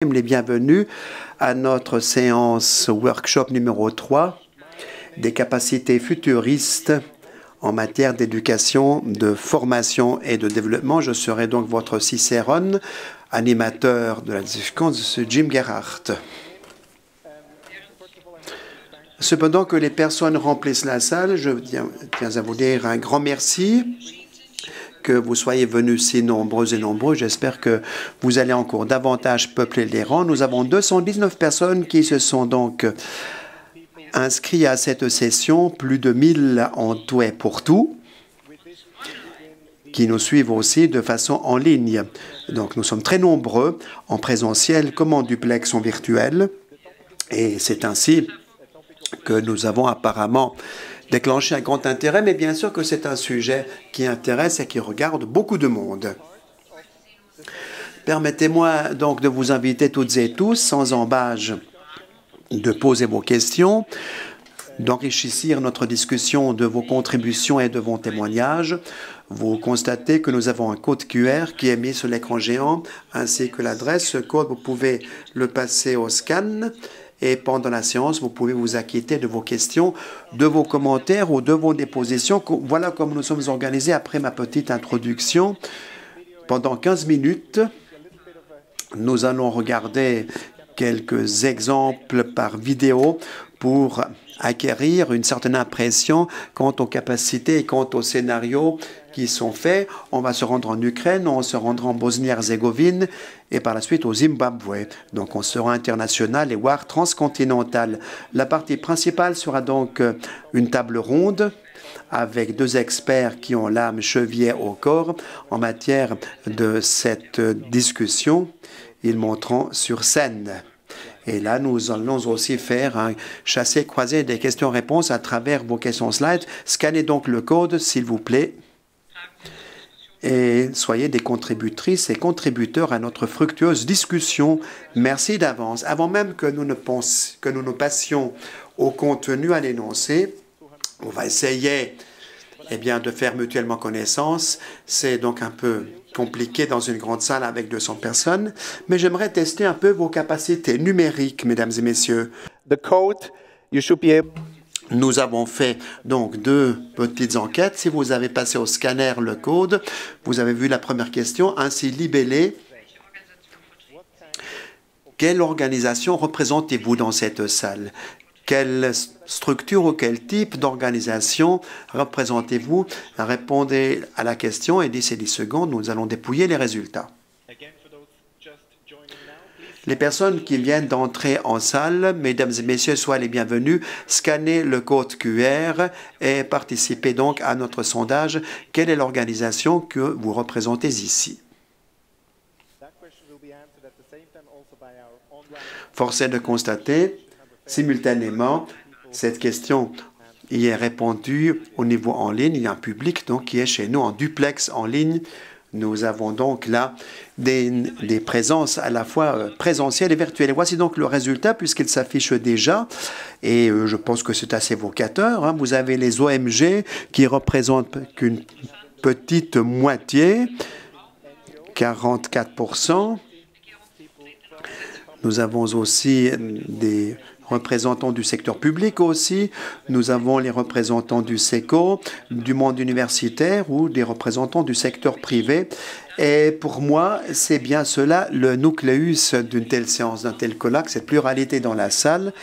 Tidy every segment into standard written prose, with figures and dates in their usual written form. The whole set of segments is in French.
Les bienvenus à notre séance workshop numéro 3 des capacités futuristes en matière d'éducation, de formation et de développement. Je serai donc votre cicérone, animateur de la discussion, Jim Gerhardt. Cependant que les personnes remplissent la salle, je tiens à vous dire un grand merci. Que vous soyez venus si nombreux et nombreux. J'espère que vous allez encore davantage peupler les rangs. Nous avons 219 personnes qui se sont donc inscrits à cette session, plus de 1000 en tout et pour tout, qui nous suivent aussi de façon en ligne. Donc nous sommes très nombreux en présentiel comme en duplex en virtuel. Et c'est ainsi que nous avons apparemment déclenché un grand intérêt, mais bien sûr que c'est un sujet qui intéresse et qui regarde beaucoup de monde. Permettez-moi donc de vous inviter toutes et tous, sans embâche, de poser vos questions, d'enrichir notre discussion de vos contributions et de vos témoignages. Vous constatez que nous avons un code QR qui est mis sur l'écran géant, ainsi que l'adresse. Ce code, vous pouvez le passer au scan. Et pendant la séance, vous pouvez vous acquitter de vos questions, de vos commentaires ou de vos dépositions. Voilà comme nous sommes organisés après ma petite introduction. Pendant 15 minutes, nous allons regarder quelques exemples par vidéo pour acquérir une certaine impression quant aux capacités et quant aux scénarios qui sont faits. On va se rendre en Ukraine, on se rendra en Bosnie-Herzégovine et par la suite au Zimbabwe. Donc on sera international et voire transcontinental. La partie principale sera donc une table ronde avec deux experts qui ont l'âme chevillée au corps en matière de cette discussion. Ils monteront sur scène. Et là, nous allons aussi faire un chassé-croisé des questions-réponses à travers vos questions slides. Scannez donc le code, s'il vous plaît. Et soyez des contributrices et contributeurs à notre fructueuse discussion. Merci d'avance. Avant même que nous ne passions au contenu à l'énoncé, on va essayer de faire mutuellement connaissance. C'est donc un peu compliqué dans une grande salle avec 200 personnes, mais j'aimerais tester un peu vos capacités numériques, mesdames et messieurs. Nous avons fait donc 2 petites enquêtes. Si vous avez passé au scanner le code, vous avez vu la première question, ainsi libellée. Quelle organisation représentez-vous dans cette salle? Quelle structure ou quel type d'organisation représentez-vous? Répondez à la question et d'ici 10 secondes, nous allons dépouiller les résultats. Les personnes qui viennent d'entrer en salle, mesdames et messieurs, soyez les bienvenus. Scannez le code QR et participez donc à notre sondage. Quelle est l'organisation que vous représentez ici? Force est de constater simultanément, cette question y est répondue au niveau en ligne. Il y a un public donc, qui est chez nous en duplex en ligne. Nous avons donc là des présences à la fois présentielles et virtuelles. Et voici donc le résultat puisqu'il s'affiche déjà. Et je pense que c'est assez évocateur. Hein. Vous avez les OMG qui représentent qu'une petite moitié, 44%. Nous avons aussi des représentants du secteur public aussi. Nous avons les représentants du SECO, du monde universitaire ou des représentants du secteur privé. Et pour moi, c'est bien cela le nucléus d'une telle séance, d'un tel colloque, cette pluralité dans la salle.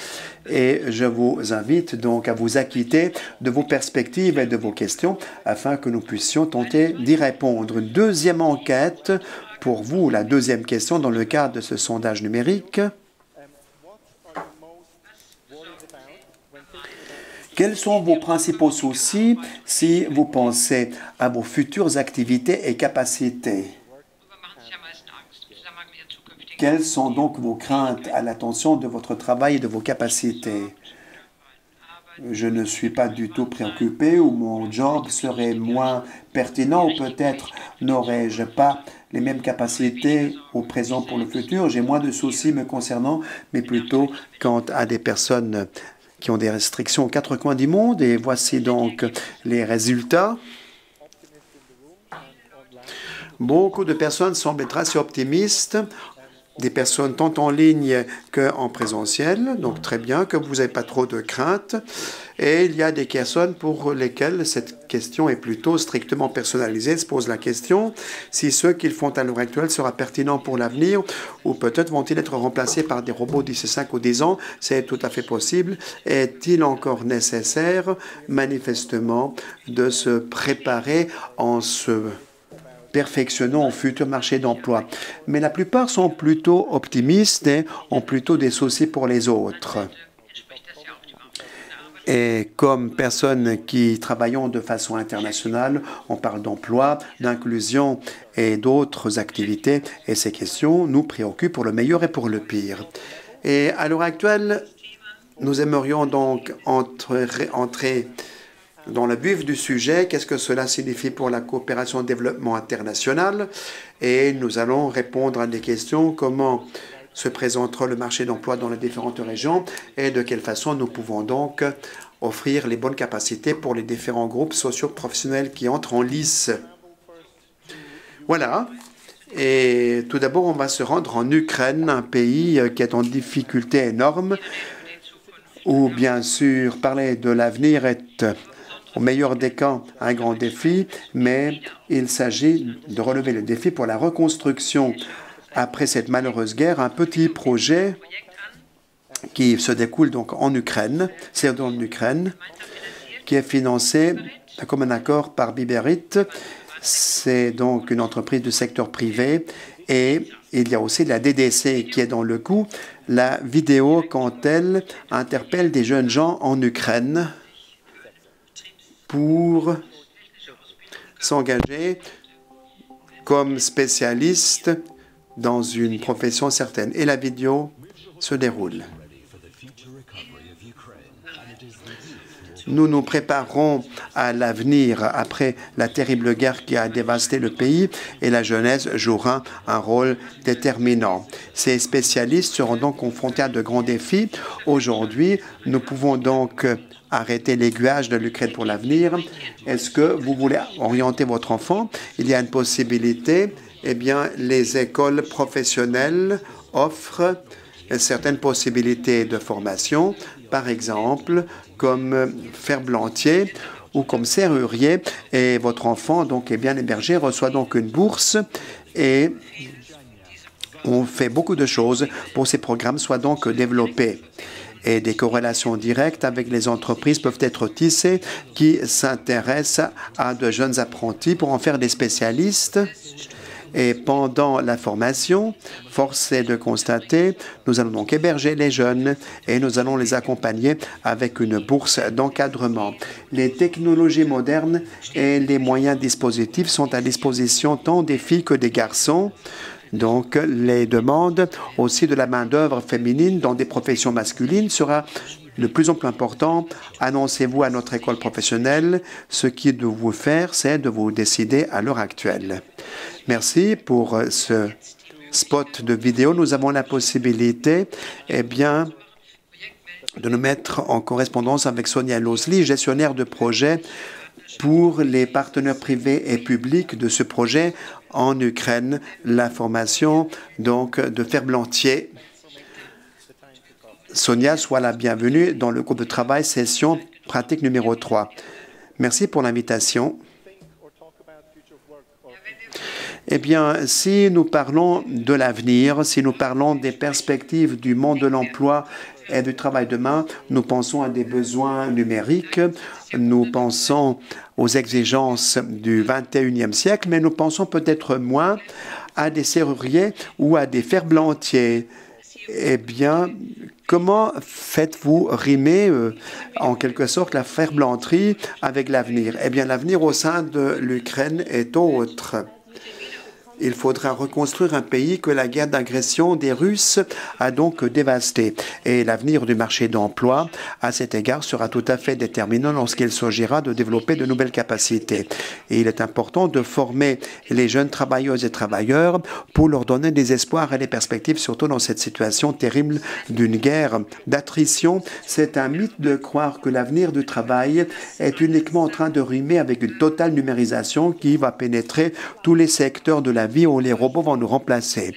Et je vous invite donc à vous acquitter de vos perspectives et de vos questions afin que nous puissions tenter d'y répondre. Une deuxième enquête pour vous, la deuxième question dans le cadre de ce sondage numérique. Quels sont vos principaux soucis si vous pensez à vos futures activités et capacités? Quelles sont donc vos craintes à l'attention de votre travail et de vos capacités? Je ne suis pas du tout préoccupé ou mon job serait moins pertinent ou peut-être n'aurais-je pas les mêmes capacités au présent pour le futur. J'ai moins de soucis me concernant, mais plutôt quant à des personnes qui ont des restrictions aux 4 coins du monde. Et voici donc les résultats. Beaucoup de personnes semblent être assez optimistes des personnes tant en ligne qu'en présentiel, donc très bien, que vous n'avez pas trop de craintes. Et il y a des personnes pour lesquelles cette question est plutôt strictement personnalisée. Elles se posent la question si ce qu'ils font à l'heure actuelle sera pertinent pour l'avenir ou peut-être vont-ils être remplacés par des robots d'ici 5 ou 10 ans. C'est tout à fait possible. Est-il encore nécessaire, manifestement, de se préparer en se perfectionnant au futur marché d'emploi? Mais la plupart sont plutôt optimistes et ont plutôt des soucis pour les autres. Et comme personnes qui travaillons de façon internationale, on parle d'emploi, d'inclusion et d'autres activités. Et ces questions nous préoccupent pour le meilleur et pour le pire. Et à l'heure actuelle, nous aimerions donc entrer dans le vif du sujet. Qu'est-ce que cela signifie pour la coopération et développement international? Et nous allons répondre à des questions. Comment se présentera le marché d'emploi dans les différentes régions et de quelle façon nous pouvons donc offrir les bonnes capacités pour les différents groupes socio-professionnels qui entrent en lice. Voilà. Et tout d'abord, on va se rendre en Ukraine, un pays qui est en difficulté énorme, où bien sûr parler de l'avenir est au meilleur des cas un grand défi, mais il s'agit de relever le défi pour la reconstruction après cette malheureuse guerre, un petit projet qui se découle donc en Ukraine, c'est en Ukraine, qui est financé comme un accord par Biberit. C'est donc une entreprise du secteur privé et il y a aussi la DDC qui est dans le coup. La vidéo, quand elle interpelle des jeunes gens en Ukraine pour s'engager comme spécialistes dans une profession certaine. Et la vidéo se déroule. Nous nous préparons à l'avenir après la terrible guerre qui a dévasté le pays et la jeunesse jouera un rôle déterminant. Ces spécialistes seront donc confrontés à de grands défis. Aujourd'hui, nous pouvons donc arrêter l'aiguillage de l'Ukraine pour l'avenir. Est-ce que vous voulez orienter votre enfant? Il y a une possibilité. Eh bien, les écoles professionnelles offrent certaines possibilités de formation, par exemple, comme ferblantier ou comme serrurier. Et votre enfant donc est bien hébergé, reçoit donc une bourse et on fait beaucoup de choses pour que ces programmes soient donc développés. Et des corrélations directes avec les entreprises peuvent être tissées qui s'intéressent à de jeunes apprentis pour en faire des spécialistes. Et pendant la formation, force est de constater, nous allons donc héberger les jeunes et nous allons les accompagner avec une bourse d'encadrement. Les technologies modernes et les moyens dispositifs sont à disposition tant des filles que des garçons. Donc, les demandes aussi de la main-d'œuvre féminine dans des professions masculines sera de plus en plus important. Annoncez-vous à notre école professionnelle. Ce qui est de vous faire, c'est de vous décider à l'heure actuelle. Merci pour ce spot de vidéo. Nous avons la possibilité, eh bien, de nous mettre en correspondance avec Sonia Losli, gestionnaire de projet pour les partenaires privés et publics de ce projet en Ukraine, la formation donc de ferblantier. Sonia, sois la bienvenue dans le groupe de travail session pratique numéro 3. Merci pour l'invitation. Eh bien, si nous parlons de l'avenir, si nous parlons des perspectives du monde de l'emploi et du travail demain, nous pensons à des besoins numériques, nous pensons aux exigences du 21e siècle, mais nous pensons peut-être moins à des serruriers ou à des ferblantiers. Eh bien, comment faites-vous rimer, en quelque sorte, la ferblanterie avec l'avenir? Eh bien, l'avenir au sein de l'Ukraine est autre. Il faudra reconstruire un pays que la guerre d'agression des Russes a donc dévasté. Et l'avenir du marché d'emploi, à cet égard, sera tout à fait déterminant lorsqu'il s'agira de développer de nouvelles capacités. Et il est important de former les jeunes travailleuses et travailleurs pour leur donner des espoirs et des perspectives, surtout dans cette situation terrible d'une guerre d'attrition. C'est un mythe de croire que l'avenir du travail est uniquement en train de rimer avec une totale numérisation qui va pénétrer tous les secteurs de la vie où les robots vont nous remplacer.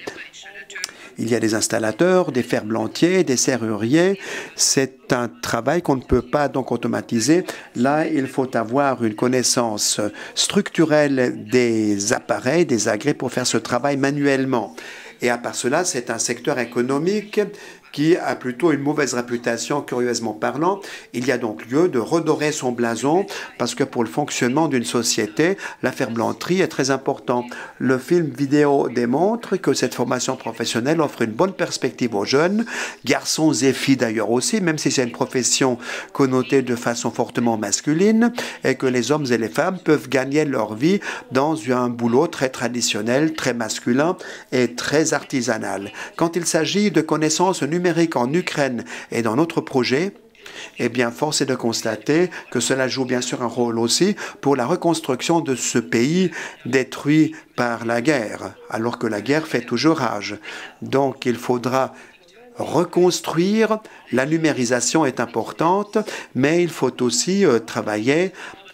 Il y a des installateurs, des ferblantiers, des serruriers. C'est un travail qu'on ne peut pas donc automatiser. Là, il faut avoir une connaissance structurelle des appareils, des agrès pour faire ce travail manuellement. Et à part cela, c'est un secteur économique qui a plutôt une mauvaise réputation, curieusement parlant. Il y a donc lieu de redorer son blason parce que pour le fonctionnement d'une société, la ferblanterie est très important. Le film vidéo démontre que cette formation professionnelle offre une bonne perspective aux jeunes, garçons et filles d'ailleurs aussi, même si c'est une profession connotée de façon fortement masculine, et que les hommes et les femmes peuvent gagner leur vie dans un boulot très traditionnel, très masculin et très artisanal. Quand il s'agit de connaissances numérique en Ukraine et dans notre projet, eh bien, force est de constater que cela joue bien sûr un rôle aussi pour la reconstruction de ce pays détruit par la guerre, alors que la guerre fait toujours rage. Donc, il faudra reconstruire. La numérisation est importante, mais il faut aussi travailler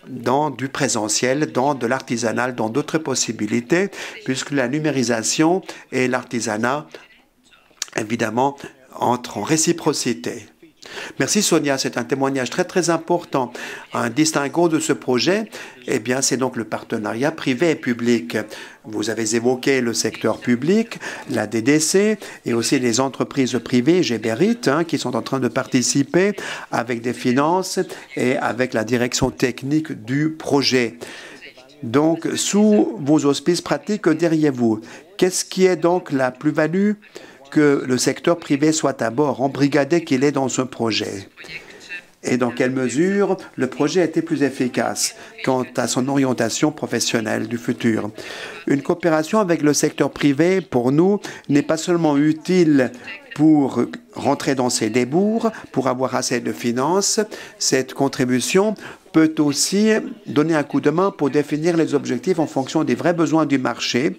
dans du présentiel, dans de l'artisanal, dans d'autres possibilités, puisque la numérisation et l'artisanat, évidemment, entrent en réciprocité. Merci Sonia, c'est un témoignage très important. Un distinguo de ce projet, eh bien, c'est donc le partenariat privé et public. Vous avez évoqué le secteur public, la DDC et aussi les entreprises privées, Géberit, qui sont en train de participer avec des finances et avec la direction technique du projet. Donc, sous vos auspices pratiques, que diriez-vous? Qu'est-ce qui est donc la plus-value que le secteur privé soit à bord, embrigadé qu'il est dans ce projet? Et dans quelle mesure le projet a été plus efficace quant à son orientation professionnelle du futur? Une coopération avec le secteur privé, pour nous, n'est pas seulement utile pour rentrer dans ses débours, pour avoir assez de finances. Cette contribution peut aussi donner un coup de main pour définir les objectifs en fonction des vrais besoins du marché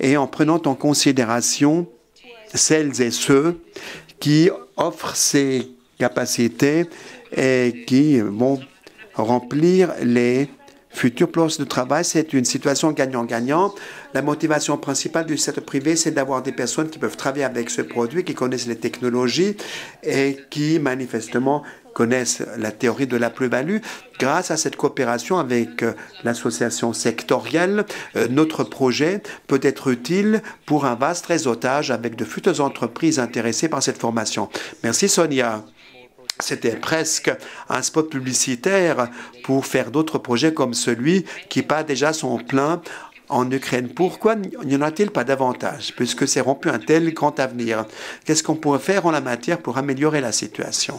et en prenant en considération celles et ceux qui offrent ces capacités et qui vont remplir les futurs postes de travail. C'est une situation gagnant-gagnant. La motivation principale du secteur privé, c'est d'avoir des personnes qui peuvent travailler avec ce produit, qui connaissent les technologies et qui, manifestement, connaissent la théorie de la plus-value. Grâce à cette coopération avec l'association sectorielle, notre projet peut être utile pour un vaste réseautage avec de futures entreprises intéressées par cette formation. Merci Sonia. C'était presque un spot publicitaire pour faire d'autres projets comme celui qui bat déjà son plein en Ukraine. Pourquoi n'y en a-t-il pas davantage, puisque c'est rompu un tel grand avenir? Qu'est-ce qu'on pourrait faire en la matière pour améliorer la situation?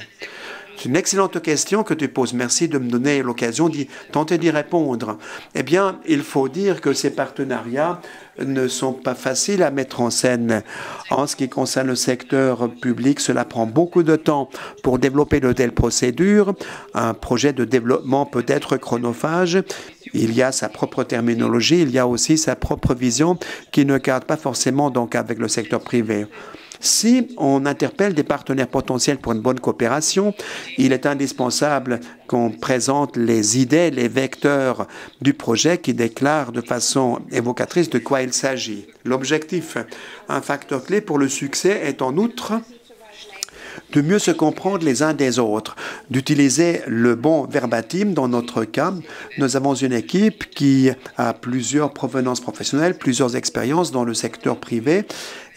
C'est une excellente question que tu poses. Merci de me donner l'occasion d'y tenter d'y répondre. Eh bien, il faut dire que ces partenariats ne sont pas faciles à mettre en scène. En ce qui concerne le secteur public, cela prend beaucoup de temps pour développer de telles procédures. Un projet de développement peut être chronophage. Il y a sa propre terminologie, il y a aussi sa propre vision qui ne cadre pas forcément donc avec le secteur privé. Si on interpelle des partenaires potentiels pour une bonne coopération, il est indispensable qu'on présente les idées, les vecteurs du projet qui déclarent de façon évocatrice de quoi il s'agit. L'objectif, un facteur clé pour le succès est en outre de mieux se comprendre les uns des autres, d'utiliser le bon verbatim. Dans notre cas, nous avons une équipe qui a plusieurs provenances professionnelles, plusieurs expériences dans le secteur privé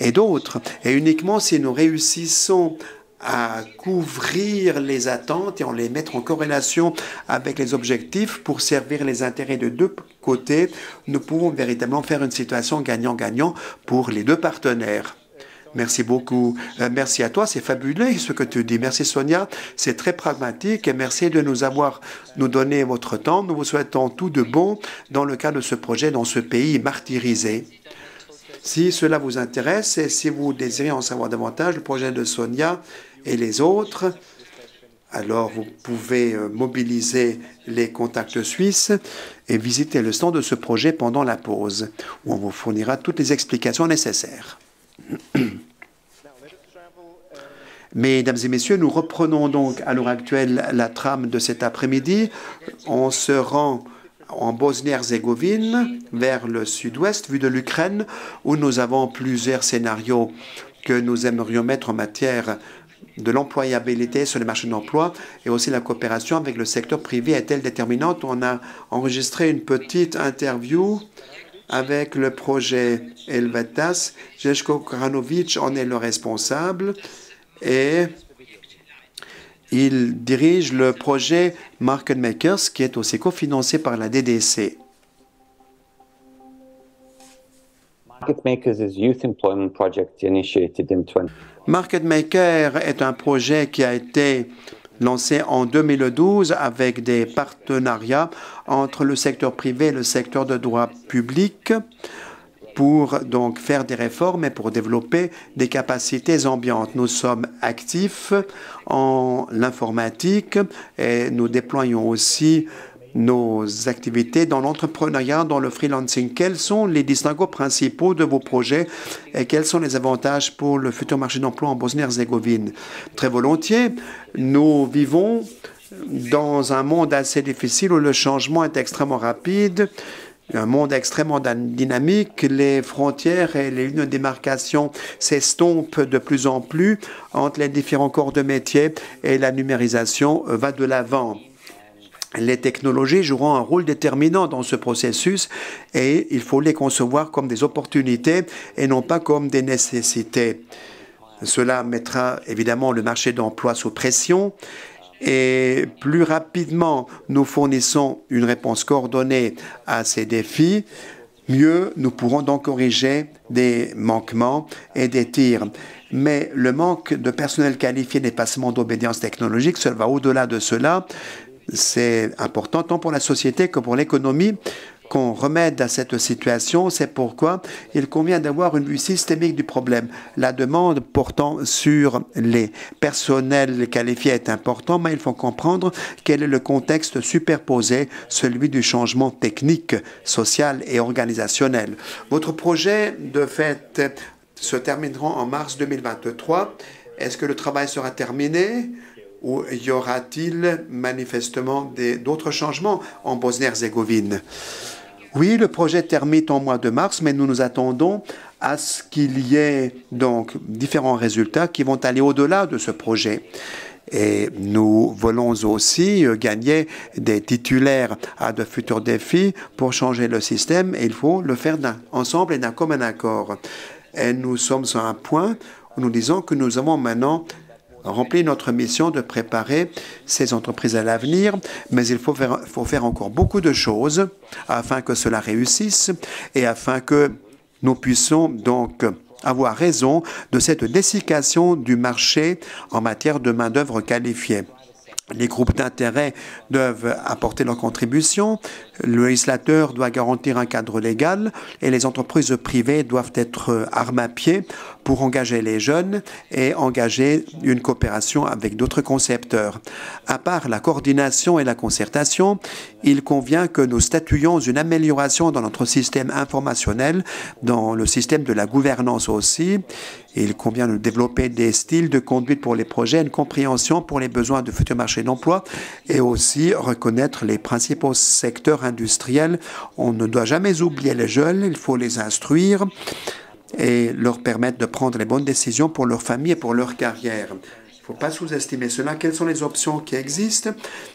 et d'autres. Et uniquement si nous réussissons à couvrir les attentes et en les mettre en corrélation avec les objectifs pour servir les intérêts de deux côtés, nous pouvons véritablement faire une situation gagnant-gagnant pour les deux partenaires. Merci beaucoup. Merci à toi. C'est fabuleux ce que tu dis. Merci Sonia. C'est très pragmatique et merci de nous donner votre temps. Nous vous souhaitons tout de bon dans le cadre de ce projet dans ce pays martyrisé. Si cela vous intéresse et si vous désirez en savoir davantage, le projet de Sonia et les autres, alors vous pouvez mobiliser les contacts suisses et visiter le stand de ce projet pendant la pause, où on vous fournira toutes les explications nécessaires. Mesdames et messieurs, nous reprenons donc à l'heure actuelle la trame de cet après-midi. On se rend en Bosnie-Herzégovine, vers le sud-ouest, vu de l'Ukraine, où nous avons plusieurs scénarios que nous aimerions mettre en matière de l'employabilité sur les marchés d'emploi et aussi la coopération avec le secteur privé est-elle déterminante? On a enregistré une petite interview avec le projet Helvetas. Jelko Kranovic en est le responsable et il dirige le projet Market Makers qui est aussi cofinancé par la DDC. Market Makers is youth employment project initiated in 20. Market Maker est un projet qui a été lancé en 2012 avec des partenariats entre le secteur privé et le secteur de droit public pour donc faire des réformes et pour développer des capacités ambiantes. Nous sommes actifs en l'informatique et nous déployons aussi nos activités dans l'entrepreneuriat, dans le freelancing. Quels sont les distinguos principaux de vos projets et quels sont les avantages pour le futur marché d'emploi en Bosnie-Herzégovine? Très volontiers, nous vivons dans un monde assez difficile où le changement est extrêmement rapide, un monde extrêmement dynamique, les frontières et les lignes de démarcation s'estompent de plus en plus entre les différents corps de métier et la numérisation va de l'avant. Les technologies joueront un rôle déterminant dans ce processus et il faut les concevoir comme des opportunités et non pas comme des nécessités. Cela mettra évidemment le marché d'emploi sous pression et plus rapidement nous fournissons une réponse coordonnée à ces défis, mieux nous pourrons donc corriger des manquements et des tirs. Mais le manque de personnel qualifié n'est pas seulement d'obédience technologique, cela va au-delà de cela. C'est important tant pour la société que pour l'économie qu'on remède à cette situation. C'est pourquoi il convient d'avoir une vue systémique du problème. La demande portant sur les personnels qualifiés est importante, mais il faut comprendre quel est le contexte superposé, celui du changement technique, social et organisationnel. Votre projet, de fait, se terminera en mars 2023. Est-ce que le travail sera terminé? Ou y aura-t-il manifestement d'autres changements en Bosnie-Herzégovine? Oui, le projet termine en mois de mars, mais nous nous attendons à ce qu'il y ait donc différents résultats qui vont aller au-delà de ce projet. Et nous voulons aussi gagner des titulaires à de futurs défis pour changer le système et il faut le faire ensemble et d'un commun accord. Et nous sommes à un point où nous disons que nous avons maintenant rempli notre mission de préparer ces entreprises à l'avenir, mais il faut faire encore beaucoup de choses afin que cela réussisse et afin que nous puissions donc avoir raison de cette dessiccation du marché en matière de main-d'œuvre qualifiée. Les groupes d'intérêt doivent apporter leur contribution, le législateur doit garantir un cadre légal et les entreprises privées doivent être armes à pied pour engager les jeunes et engager une coopération avec d'autres concepteurs. À part la coordination et la concertation, il convient que nous statuions une amélioration dans notre système informationnel, dans le système de la gouvernance aussi. Il convient de développer des styles de conduite pour les projets, une compréhension pour les besoins du futur marché d'emploi et aussi reconnaître les principaux secteurs industriels. On ne doit jamais oublier les jeunes, il faut les instruire et leur permettre de prendre les bonnes décisions pour leur famille et pour leur carrière. Il ne faut pas sous-estimer cela. Quelles sont les options qui existent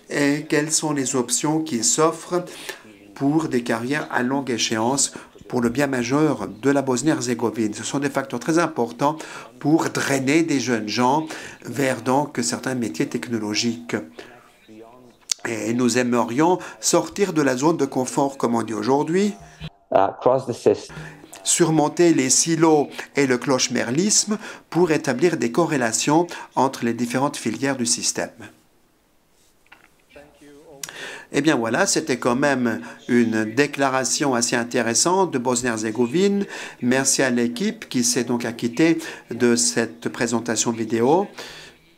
et quelles sont les options qui s'offrent pour des carrières à longue échéance pour le bien majeur de la Bosnie-Herzégovine. Ce sont des facteurs très importants pour drainer des jeunes gens vers donc certains métiers technologiques. Et nous aimerions sortir de la zone de confort, comme on dit aujourd'hui, surmonter les silos et le clochemerlisme pour établir des corrélations entre les différentes filières du système. Eh bien voilà, c'était quand même une déclaration assez intéressante de Bosnie-Herzégovine. Merci à l'équipe qui s'est donc acquittée de cette présentation vidéo.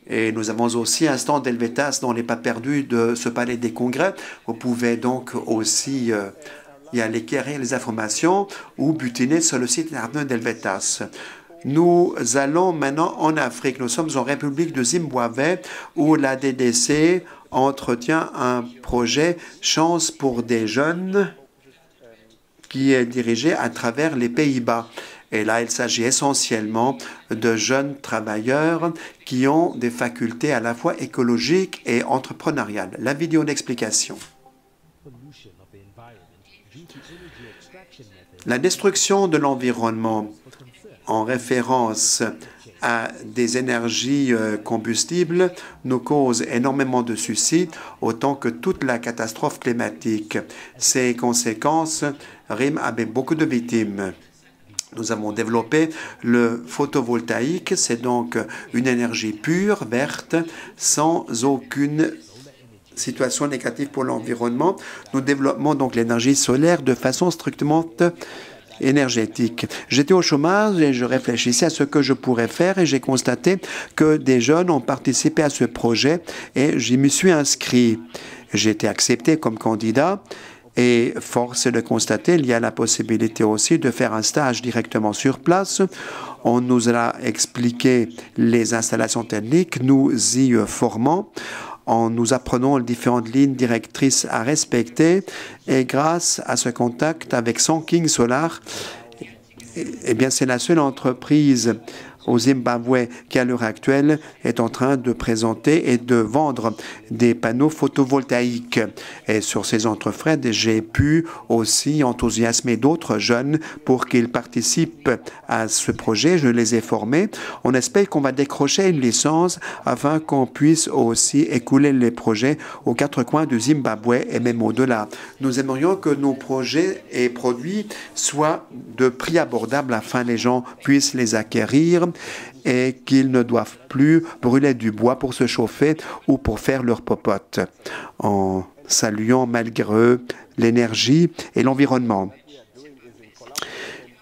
Et nous avons aussi un stand d'Helvetas dans les pas perdus de ce palais des congrès. Vous pouvez donc aussi y aller acquérir les informations ou butiner sur le site internet d'Helvetas. Nous allons maintenant en Afrique. Nous sommes en République de Zimbabwe où la DDC entretient un projet Chance pour des jeunes qui est dirigé à travers les Pays-Bas. Et là, il s'agit essentiellement de jeunes travailleurs qui ont des facultés à la fois écologiques et entrepreneuriales. La vidéo d'explication. La destruction de l'environnement en référence à des énergies combustibles nous cause énormément de soucis, autant que toute la catastrophe climatique. Ces conséquences riment avec beaucoup de victimes. Nous avons développé le photovoltaïque, c'est donc une énergie pure, verte, sans aucune situation négative pour l'environnement. Nous développons donc l'énergie solaire de façon strictement énergétique. J'étais au chômage et je réfléchissais à ce que je pourrais faire et j'ai constaté que des jeunes ont participé à ce projet et j'y me suis inscrit. J'ai été accepté comme candidat. Et force est de constater, il y a la possibilité aussi de faire un stage directement sur place. On nous a expliqué les installations techniques, nous y formons, en nous apprenant les différentes lignes directrices à respecter. Et grâce à ce contact avec Sonking Solar, eh bien, c'est la seule entreprise au Zimbabwe qui, à l'heure actuelle, est en train de présenter et de vendre des panneaux photovoltaïques. Et sur ces entreprises, j'ai pu aussi enthousiasmer d'autres jeunes pour qu'ils participent à ce projet. Je les ai formés. On espère qu'on va décrocher une licence afin qu'on puisse aussi écouler les projets aux quatre coins du Zimbabwe et même au-delà. Nous aimerions que nos projets et produits soient de prix abordable afin que les gens puissent les acquérir et qu'ils ne doivent plus brûler du bois pour se chauffer ou pour faire leur popote, en saluant malgré eux l'énergie et l'environnement.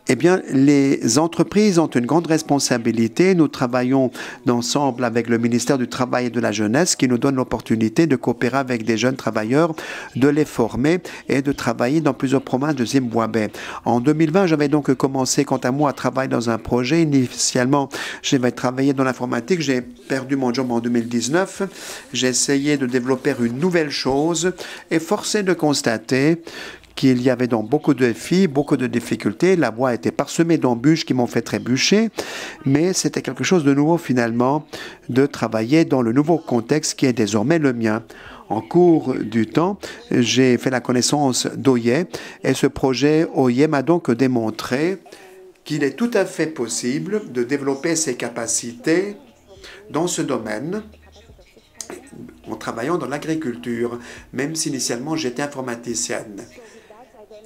Eh bien, les entreprises ont une grande responsabilité. Nous travaillons ensemble avec le ministère du Travail et de la Jeunesse qui nous donne l'opportunité de coopérer avec des jeunes travailleurs, de les former et de travailler dans plusieurs provinces de Zimbabwe. En 2020, j'avais donc commencé, quant à moi, à travailler dans un projet. Initialement, j'avais travaillé dans l'informatique. J'ai perdu mon job en 2019. J'ai essayé de développer une nouvelle chose et forcé de constater qu'il y avait donc beaucoup de défis, beaucoup de difficultés. La voie était parsemée d'embûches qui m'ont fait trébucher, mais c'était quelque chose de nouveau finalement de travailler dans le nouveau contexte qui est désormais le mien. En cours du temps, j'ai fait la connaissance d'Oye et ce projet Oye m'a donc démontré qu'il est tout à fait possible de développer ses capacités dans ce domaine en travaillant dans l'agriculture, même si initialement j'étais informaticienne.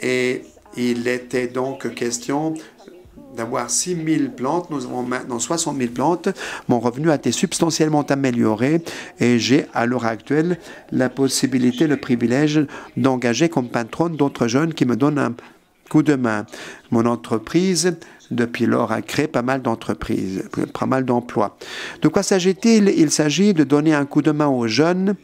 Et il était donc question d'avoir 6 000 plantes. Nous avons maintenant 60 000 plantes. Mon revenu a été substantiellement amélioré et j'ai à l'heure actuelle la possibilité, le privilège d'engager comme patron d'autres jeunes qui me donnent un coup de main. Mon entreprise, depuis lors, a créé pas mal d'entreprises, pas mal d'emplois. De quoi s'agit-il? Il s'agit de donner un coup de main aux jeunes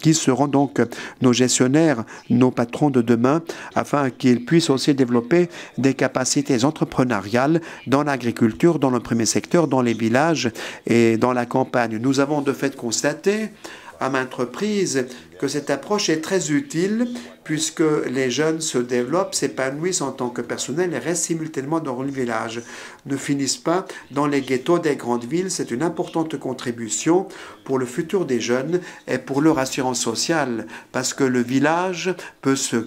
qui seront donc nos gestionnaires, nos patrons de demain, afin qu'ils puissent aussi développer des capacités entrepreneuriales dans l'agriculture, dans le premier secteur, dans les villages et dans la campagne. Nous avons de fait constaté à maintes reprises que cette approche est très utile puisque les jeunes se développent, s'épanouissent en tant que personnel et restent simultanément dans le village, ne finissent pas dans les ghettos des grandes villes. C'est une importante contribution pour le futur des jeunes et pour leur assurance sociale parce que le village peut se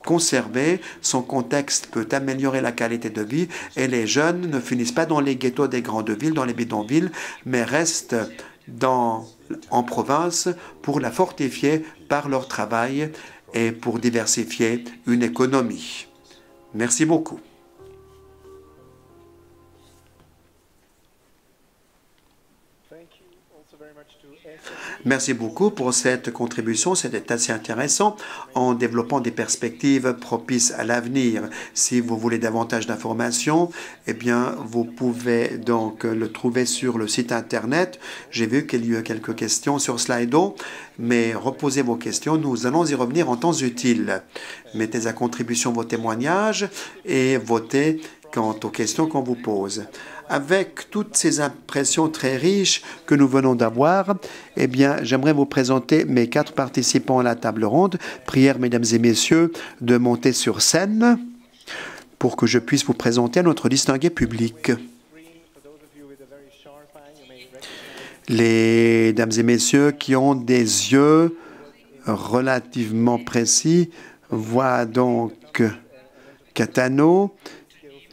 conserver, son contexte peut améliorer la qualité de vie et les jeunes ne finissent pas dans les ghettos des grandes villes, dans les bidonvilles, mais restent en province pour la fortifier par leur travail et pour diversifier une économie. Merci beaucoup. Merci beaucoup pour cette contribution. C'était assez intéressant en développant des perspectives propices à l'avenir. Si vous voulez davantage d'informations, eh bien, vous pouvez donc le trouver sur le site Internet. J'ai vu qu'il y a eu quelques questions sur Slido, mais reposez vos questions. Nous allons y revenir en temps utile. Mettez à contribution vos témoignages et votez quant aux questions qu'on vous pose. Avec toutes ces impressions très riches que nous venons d'avoir, eh bien, j'aimerais vous présenter mes 4 participants à la table ronde. Prière, mesdames et messieurs, de monter sur scène. pour que je puisse vous présenter à notre distingué public. Les dames et messieurs qui ont des yeux relativement précis voient donc Catano.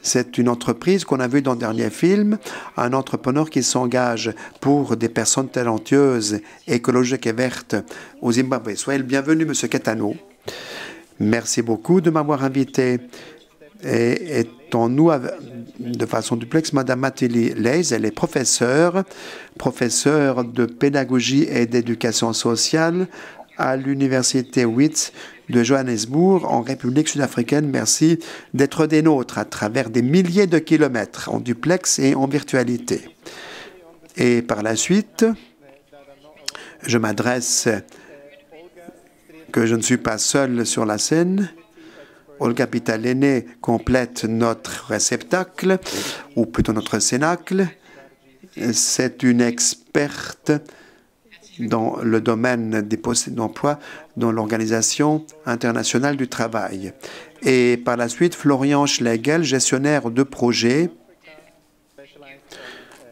C'est une entreprise qu'on a vue dans le dernier film, un entrepreneur qui s'engage pour des personnes talentueuses, écologiques et vertes au Zimbabwe. Soyez le bienvenu, Monsieur Catano. Merci beaucoup de m'avoir invité. Et étons-nous de façon duplex, Madame Mathilde Leys, elle est professeure de pédagogie et d'éducation sociale à l'Université Wits de Johannesburg, en République sud-africaine. Merci d'être des nôtres à travers des milliers de kilomètres en duplex et en virtualité. Et par la suite, je m'adresse que je ne suis pas seul sur la scène. Olga Pitalene complète notre réceptacle, ou plutôt notre cénacle. C'est une experte dans le domaine des postes d'emploi dans l'Organisation internationale du travail. Et par la suite, Florian Schlegel, gestionnaire de projet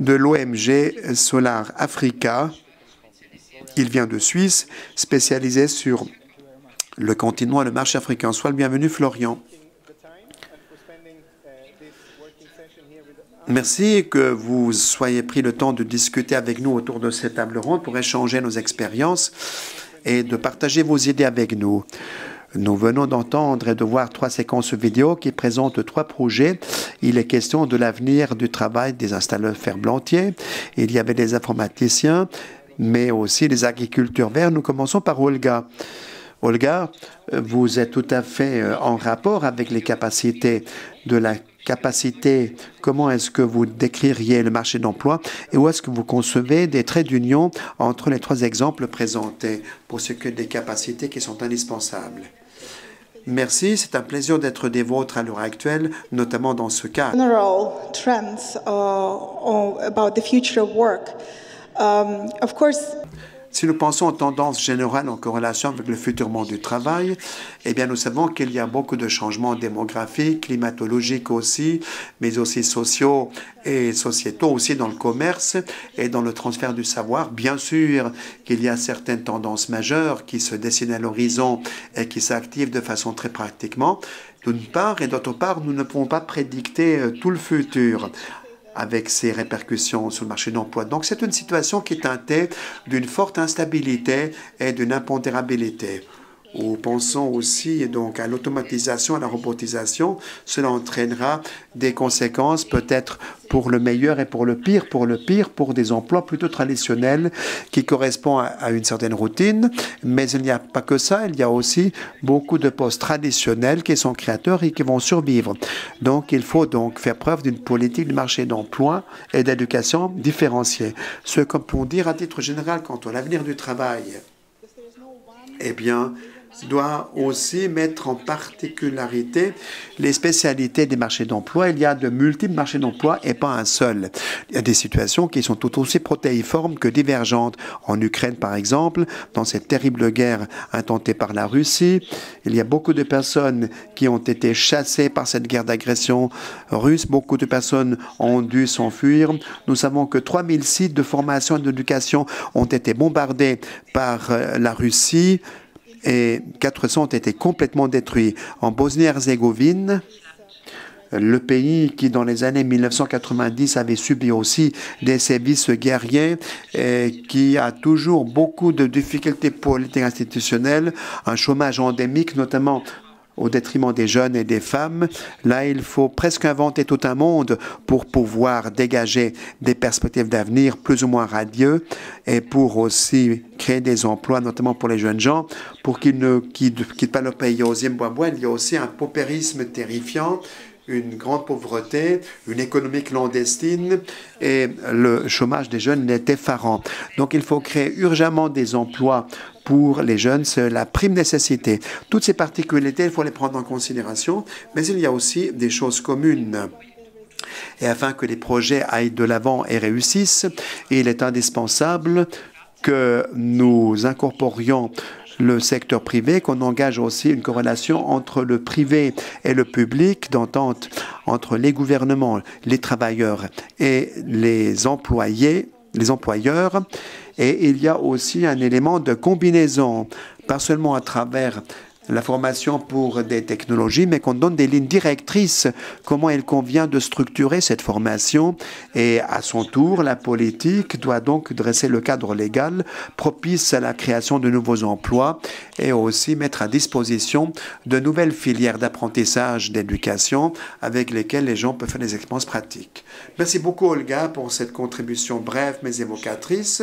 de l'OMG Solar Africa. Il vient de Suisse, spécialisé sur le continent et le marché africain. Sois le bienvenu, Florian. Merci que vous soyez pris le temps de discuter avec nous autour de cette table ronde pour échanger nos expériences et de partager vos idées avec nous. Nous venons d'entendre et de voir 3 séquences vidéo qui présentent 3 projets. Il est question de l'avenir du travail des installeurs ferblantiers. Il y avait des informaticiens, mais aussi des agriculteurs verts. Nous commençons par Olga. Olga, vous êtes tout à fait en rapport avec les capacités de la capacité. Comment est-ce que vous décririez le marché d'emploi et où est-ce que vous concevez des traits d'union entre les 3 exemples présentés pour ce que des capacités qui sont indispensables? Merci, c'est un plaisir d'être des vôtres à l'heure actuelle, notamment dans ce cas. General trends about the future of work. Of course. Si nous pensons aux tendances générales en corrélation avec le futur monde du travail, eh bien, nous savons qu'il y a beaucoup de changements démographiques, climatologiques aussi, mais aussi sociaux et sociétaux aussi dans le commerce et dans le transfert du savoir. Bien sûr qu'il y a certaines tendances majeures qui se dessinent à l'horizon et qui s'activent de façon très pratiquement. D'une part, et d'autre part, nous ne pouvons pas prédicter tout le futur avec ses répercussions sur le marché de l'emploi. Donc, c'est une situation qui est teintée d'une forte instabilité et d'une impondérabilité. Ou pensons aussi donc à l'automatisation, à la robotisation. Cela entraînera des conséquences peut-être pour le meilleur et pour le pire. Pour des emplois plutôt traditionnels qui correspondent à une certaine routine. Mais il n'y a pas que ça, il y a aussi beaucoup de postes traditionnels qui sont créateurs et qui vont survivre. Donc, il faut donc faire preuve d'une politique de marché d'emploi et d'éducation différenciée. Ce que pour dire à titre général quant à l'avenir du travail, eh bien, doit aussi mettre en particularité les spécialités des marchés d'emploi. Il y a de multiples marchés d'emploi et pas un seul. Il y a des situations qui sont tout aussi protéiformes que divergentes. En Ukraine, par exemple, dans cette terrible guerre intentée par la Russie, il y a beaucoup de personnes qui ont été chassées par cette guerre d'agression russe. Beaucoup de personnes ont dû s'enfuir. Nous savons que 3000 sites de formation et d'éducation ont été bombardés par la Russie et 400 ont été complètement détruits. En Bosnie-Herzégovine, le pays qui, dans les années 1990, avait subi aussi des sévices guerriers et qui a toujours beaucoup de difficultés politiques institutionnelles, un chômage endémique, notamment au détriment des jeunes et des femmes. Là, il faut presque inventer tout un monde pour pouvoir dégager des perspectives d'avenir plus ou moins radieux et pour aussi créer des emplois, notamment pour les jeunes gens, pour qu'ils ne quittent pas leur pays. Au Zimbabwe, il y a aussi un paupérisme terrifiant, une grande pauvreté, une économie clandestine et le chômage des jeunes est effarant. Donc, il faut créer urgemment des emplois pour les jeunes, c'est la prime nécessité. Toutes ces particularités, il faut les prendre en considération, mais il y a aussi des choses communes. Et afin que les projets aillent de l'avant et réussissent, il est indispensable que nous incorporions le secteur privé, qu'on engage aussi une corrélation entre le privé et le public, d'entente entre les gouvernements, les travailleurs et les employés, les employeurs. Et il y a aussi un élément de combinaison, pas seulement à travers la formation pour des technologies, mais qu'on donne des lignes directrices, comment il convient de structurer cette formation. Et à son tour, la politique doit donc dresser le cadre légal propice à la création de nouveaux emplois et aussi mettre à disposition de nouvelles filières d'apprentissage, d'éducation, avec lesquelles les gens peuvent faire des expériences pratiques. Merci beaucoup, Olga, pour cette contribution brève mais évocatrice.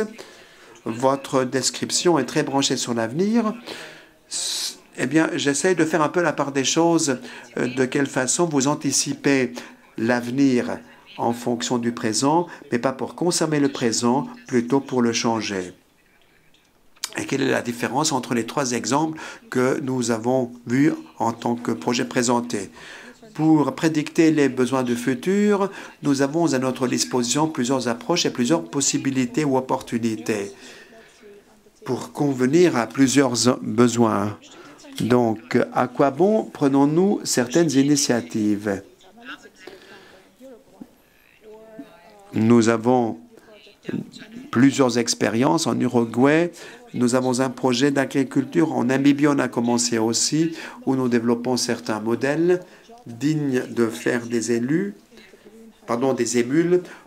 Votre description est très branchée sur l'avenir. Eh bien, j'essaie de faire un peu la part des choses, de quelle façon vous anticipez l'avenir en fonction du présent, mais pas pour consommer le présent, plutôt pour le changer. Et quelle est la différence entre les trois exemples que nous avons vus en tant que projet présenté? Pour prédicter les besoins du futur, nous avons à notre disposition plusieurs approches et plusieurs possibilités ou opportunités pour convenir à plusieurs besoins. Donc, à quoi bon prenons-nous certaines initiatives? Nous avons plusieurs expériences en Uruguay. Nous avons un projet d'agriculture. En Namibie, on a commencé aussi, où nous développons certains modèles dignes de faire des émules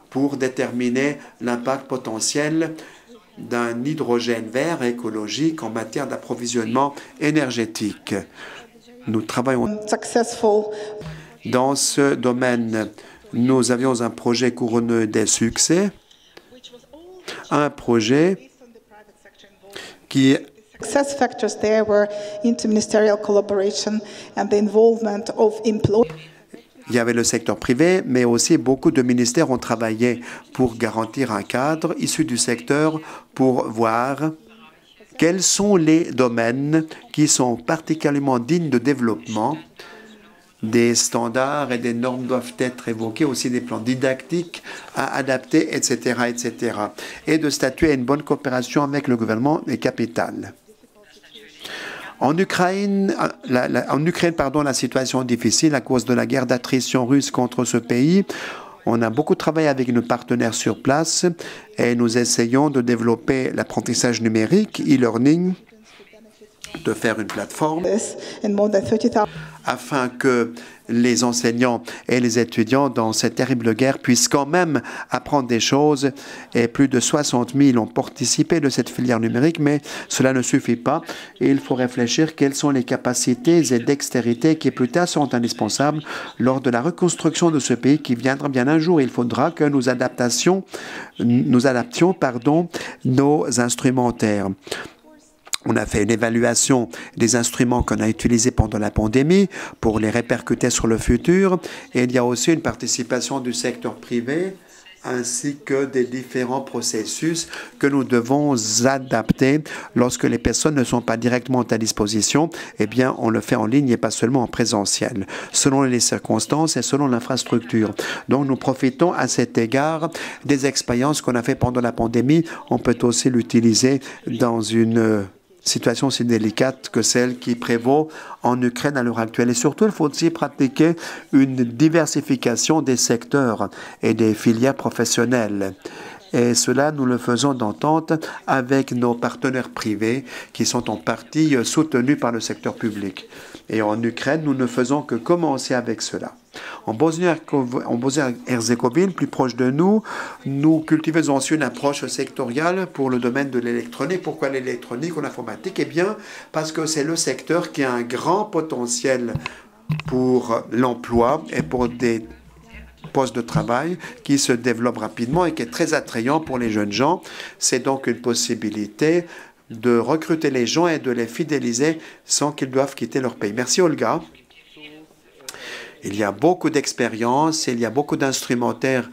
pour déterminer l'impact potentiel d'un hydrogène vert écologique en matière d'approvisionnement énergétique. Nous travaillons dans ce domaine. Nous avions un projet couronneux des succès, un projet qui Success factors there were interministerial collaboration and the involvement of employees. Il y avait le secteur privé, mais aussi beaucoup de ministères ont travaillé pour garantir un cadre issu du secteur pour voir quels sont les domaines qui sont particulièrement dignes de développement. Des standards et des normes doivent être évoqués, aussi des plans didactiques à adapter, etc., etc. Et de statuer à une bonne coopération avec le gouvernement et capital. En Ukraine, la situation est difficile à cause de la guerre d'attrition russe contre ce pays. On a beaucoup travaillé avec nos partenaires sur place et nous essayons de développer l'apprentissage numérique, e-learning, de faire une plateforme afin que les enseignants et les étudiants dans cette terrible guerre puissent quand même apprendre des choses. Et plus de 60 000 ont participé de cette filière numérique, mais cela ne suffit pas. Et il faut réfléchir quelles sont les capacités et dextérités qui plus tard seront indispensables lors de la reconstruction de ce pays qui viendra bien un jour. Il faudra que nous adaptions nos instrumentaires. On a fait une évaluation des instruments qu'on a utilisés pendant la pandémie pour les répercuter sur le futur. Et il y a aussi une participation du secteur privé ainsi que des différents processus que nous devons adapter lorsque les personnes ne sont pas directement à disposition. Eh bien, on le fait en ligne et pas seulement en présentiel, selon les circonstances et selon l'infrastructure. Donc, nous profitons à cet égard des expériences qu'on a fait pendant la pandémie. On peut aussi l'utiliser dans une situation aussi délicate que celle qui prévaut en Ukraine à l'heure actuelle. Et surtout, il faut aussi pratiquer une diversification des secteurs et des filières professionnelles. Et cela, nous le faisons d'entente avec nos partenaires privés qui sont en partie soutenus par le secteur public. Et en Ukraine, nous ne faisons que commencer avec cela. En Bosnie-Herzégovine, plus proche de nous, nous cultivons aussi une approche sectorielle pour le domaine de l'électronique. Pourquoi l'électronique ou l'informatique? Eh bien, parce que c'est le secteur qui a un grand potentiel pour l'emploi et pour des postes de travail qui se développent rapidement et qui est très attrayant pour les jeunes gens. C'est donc une possibilité de recruter les gens et de les fidéliser sans qu'ils doivent quitter leur pays. Merci, Olga. Il y a beaucoup d'expériences, il y a beaucoup d'instrumentaires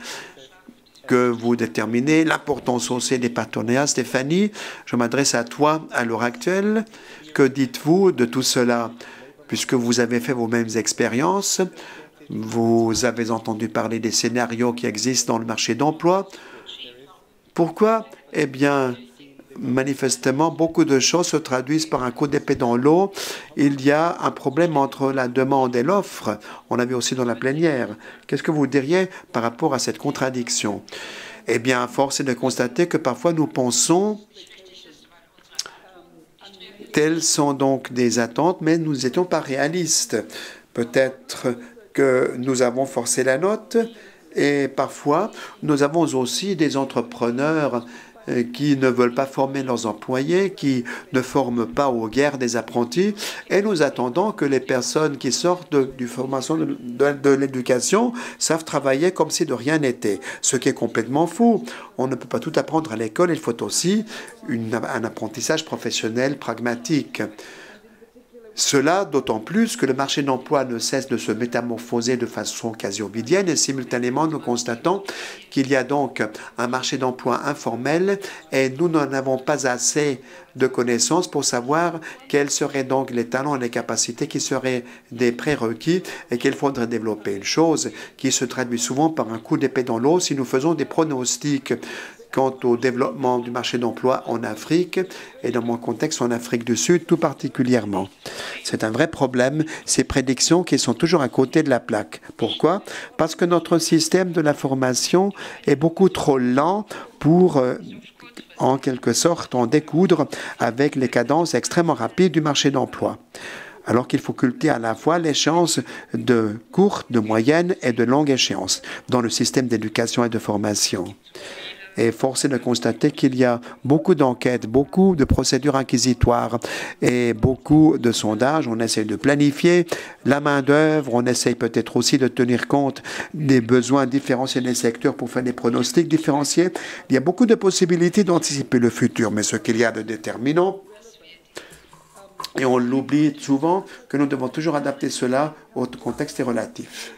que vous déterminez. L'importance aussi des partenariats. Stéphanie, je m'adresse à toi à l'heure actuelle. Que dites-vous de tout cela? Puisque vous avez fait vos mêmes expériences, vous avez entendu parler des scénarios qui existent dans le marché d'emploi. Pourquoi? Eh bien, manifestement, beaucoup de choses se traduisent par un coup d'épée dans l'eau. Il y a un problème entre la demande et l'offre. On l'a vu aussi dans la plénière. Qu'est-ce que vous diriez par rapport à cette contradiction? Eh bien, force est de constater que parfois nous pensons telles sont donc des attentes, mais nous n'étions pas réalistes. Peut-être que nous avons forcé la note et parfois nous avons aussi des entrepreneurs qui ne veulent pas former leurs employés, qui ne forment pas aux guerres des apprentis, et nous attendons que les personnes qui sortent du formation de l'éducation savent travailler comme si de rien n'était, ce qui est complètement faux. On ne peut pas tout apprendre à l'école, il faut aussi un apprentissage professionnel pragmatique. Cela d'autant plus que le marché d'emploi ne cesse de se métamorphoser de façon quasi ovidienne et simultanément nous constatons qu'il y a donc un marché d'emploi informel et nous n'en avons pas assez de connaissances pour savoir quels seraient donc les talents et les capacités qui seraient des prérequis et qu'il faudrait développer. Une chose qui se traduit souvent par un coup d'épée dans l'eau si nous faisons des pronostics quant au développement du marché d'emploi en Afrique et dans mon contexte en Afrique du Sud tout particulièrement. C'est un vrai problème, ces prédictions qui sont toujours à côté de la plaque. Pourquoi? Parce que notre système de la formation est beaucoup trop lent pour en quelque sorte en découdre avec les cadences extrêmement rapides du marché d'emploi. Alors qu'il faut cultiver à la fois l'échéance de courte, de moyenne et de longue échéance dans le système d'éducation et de formation. Et force est de constater qu'il y a beaucoup d'enquêtes, beaucoup de procédures inquisitoires et beaucoup de sondages. On essaie de planifier la main-d'œuvre, on essaie peut-être aussi de tenir compte des besoins différenciés des secteurs pour faire des pronostics différenciés. Il y a beaucoup de possibilités d'anticiper le futur, mais ce qu'il y a de déterminant, et on l'oublie souvent, que nous devons toujours adapter cela au contexte relatif.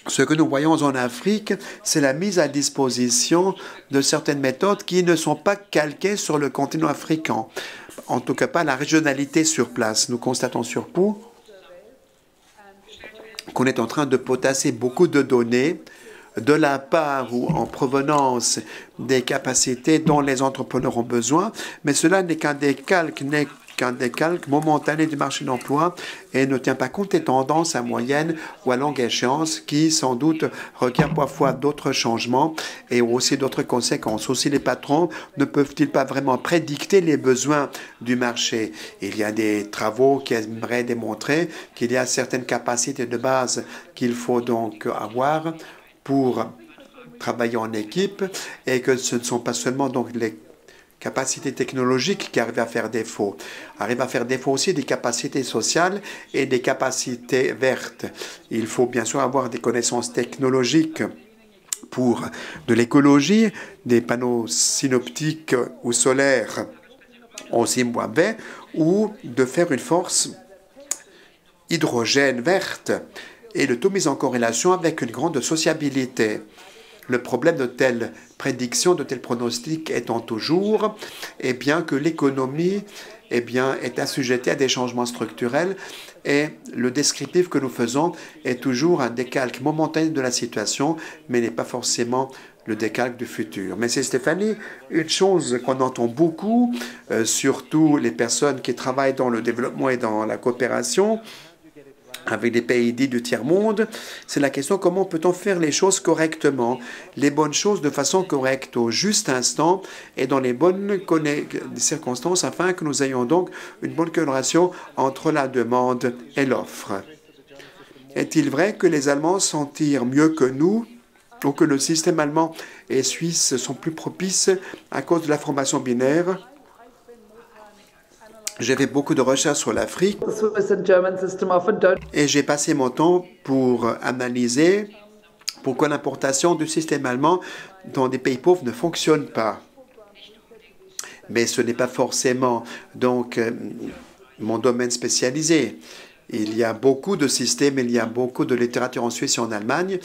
Ce que nous voyons en Afrique, c'est la mise à disposition de certaines méthodes qui ne sont pas calquées sur le continent africain. En tout cas, pas la régionalité sur place. Nous constatons surtout qu'on est en train de potasser beaucoup de données de la part ou en provenance des capacités dont les entrepreneurs ont besoin, mais cela n'est qu'un décalque momentané du marché d'emploi et ne tient pas compte des tendances à moyenne ou à longue échéance qui, sans doute, requièrent parfois d'autres changements et aussi d'autres conséquences. Aussi, les patrons ne peuvent-ils pas vraiment prédicter les besoins du marché? Il y a des travaux qui aimeraient démontrer qu'il y a certaines capacités de base qu'il faut donc avoir pour travailler en équipe et que ce ne sont pas seulement donc les capacités technologiques qui arrivent à faire défaut. Arrivent à faire défaut aussi des capacités sociales et des capacités vertes. Il faut bien sûr avoir des connaissances technologiques pour de l'écologie, des panneaux synoptiques ou solaires en Zimbabwe, ou de faire une force hydrogène verte et le tout mis en corrélation avec une grande sociabilité. Le problème de telles prédictions, de tels pronostics étant toujours que l'économie est assujettie à des changements structurels et le descriptif que nous faisons est toujours un décalque momentané de la situation, mais n'est pas forcément le décalque du futur. Mais c'est Stéphanie, une chose qu'on entend beaucoup, surtout les personnes qui travaillent dans le développement et dans la coopération, avec des pays dits du tiers-monde, c'est la question comment peut-on faire les choses correctement, les bonnes choses de façon correcte, au juste instant et dans les bonnes circonstances afin que nous ayons donc une bonne corrélation entre la demande et l'offre. Est-il vrai que les Allemands s'en tirent mieux que nous ou que le système allemand et suisse sont plus propices à cause de la formation binaire? J'ai fait beaucoup de recherches sur l'Afrique et j'ai passé mon temps pour analyser pourquoi l'implantation du système allemand dans des pays pauvres ne fonctionne pas. Mais ce n'est pas forcément donc mon domaine spécialisé. Il y a beaucoup de systèmes, il y a beaucoup de littérature en Suisse et en Allemagne.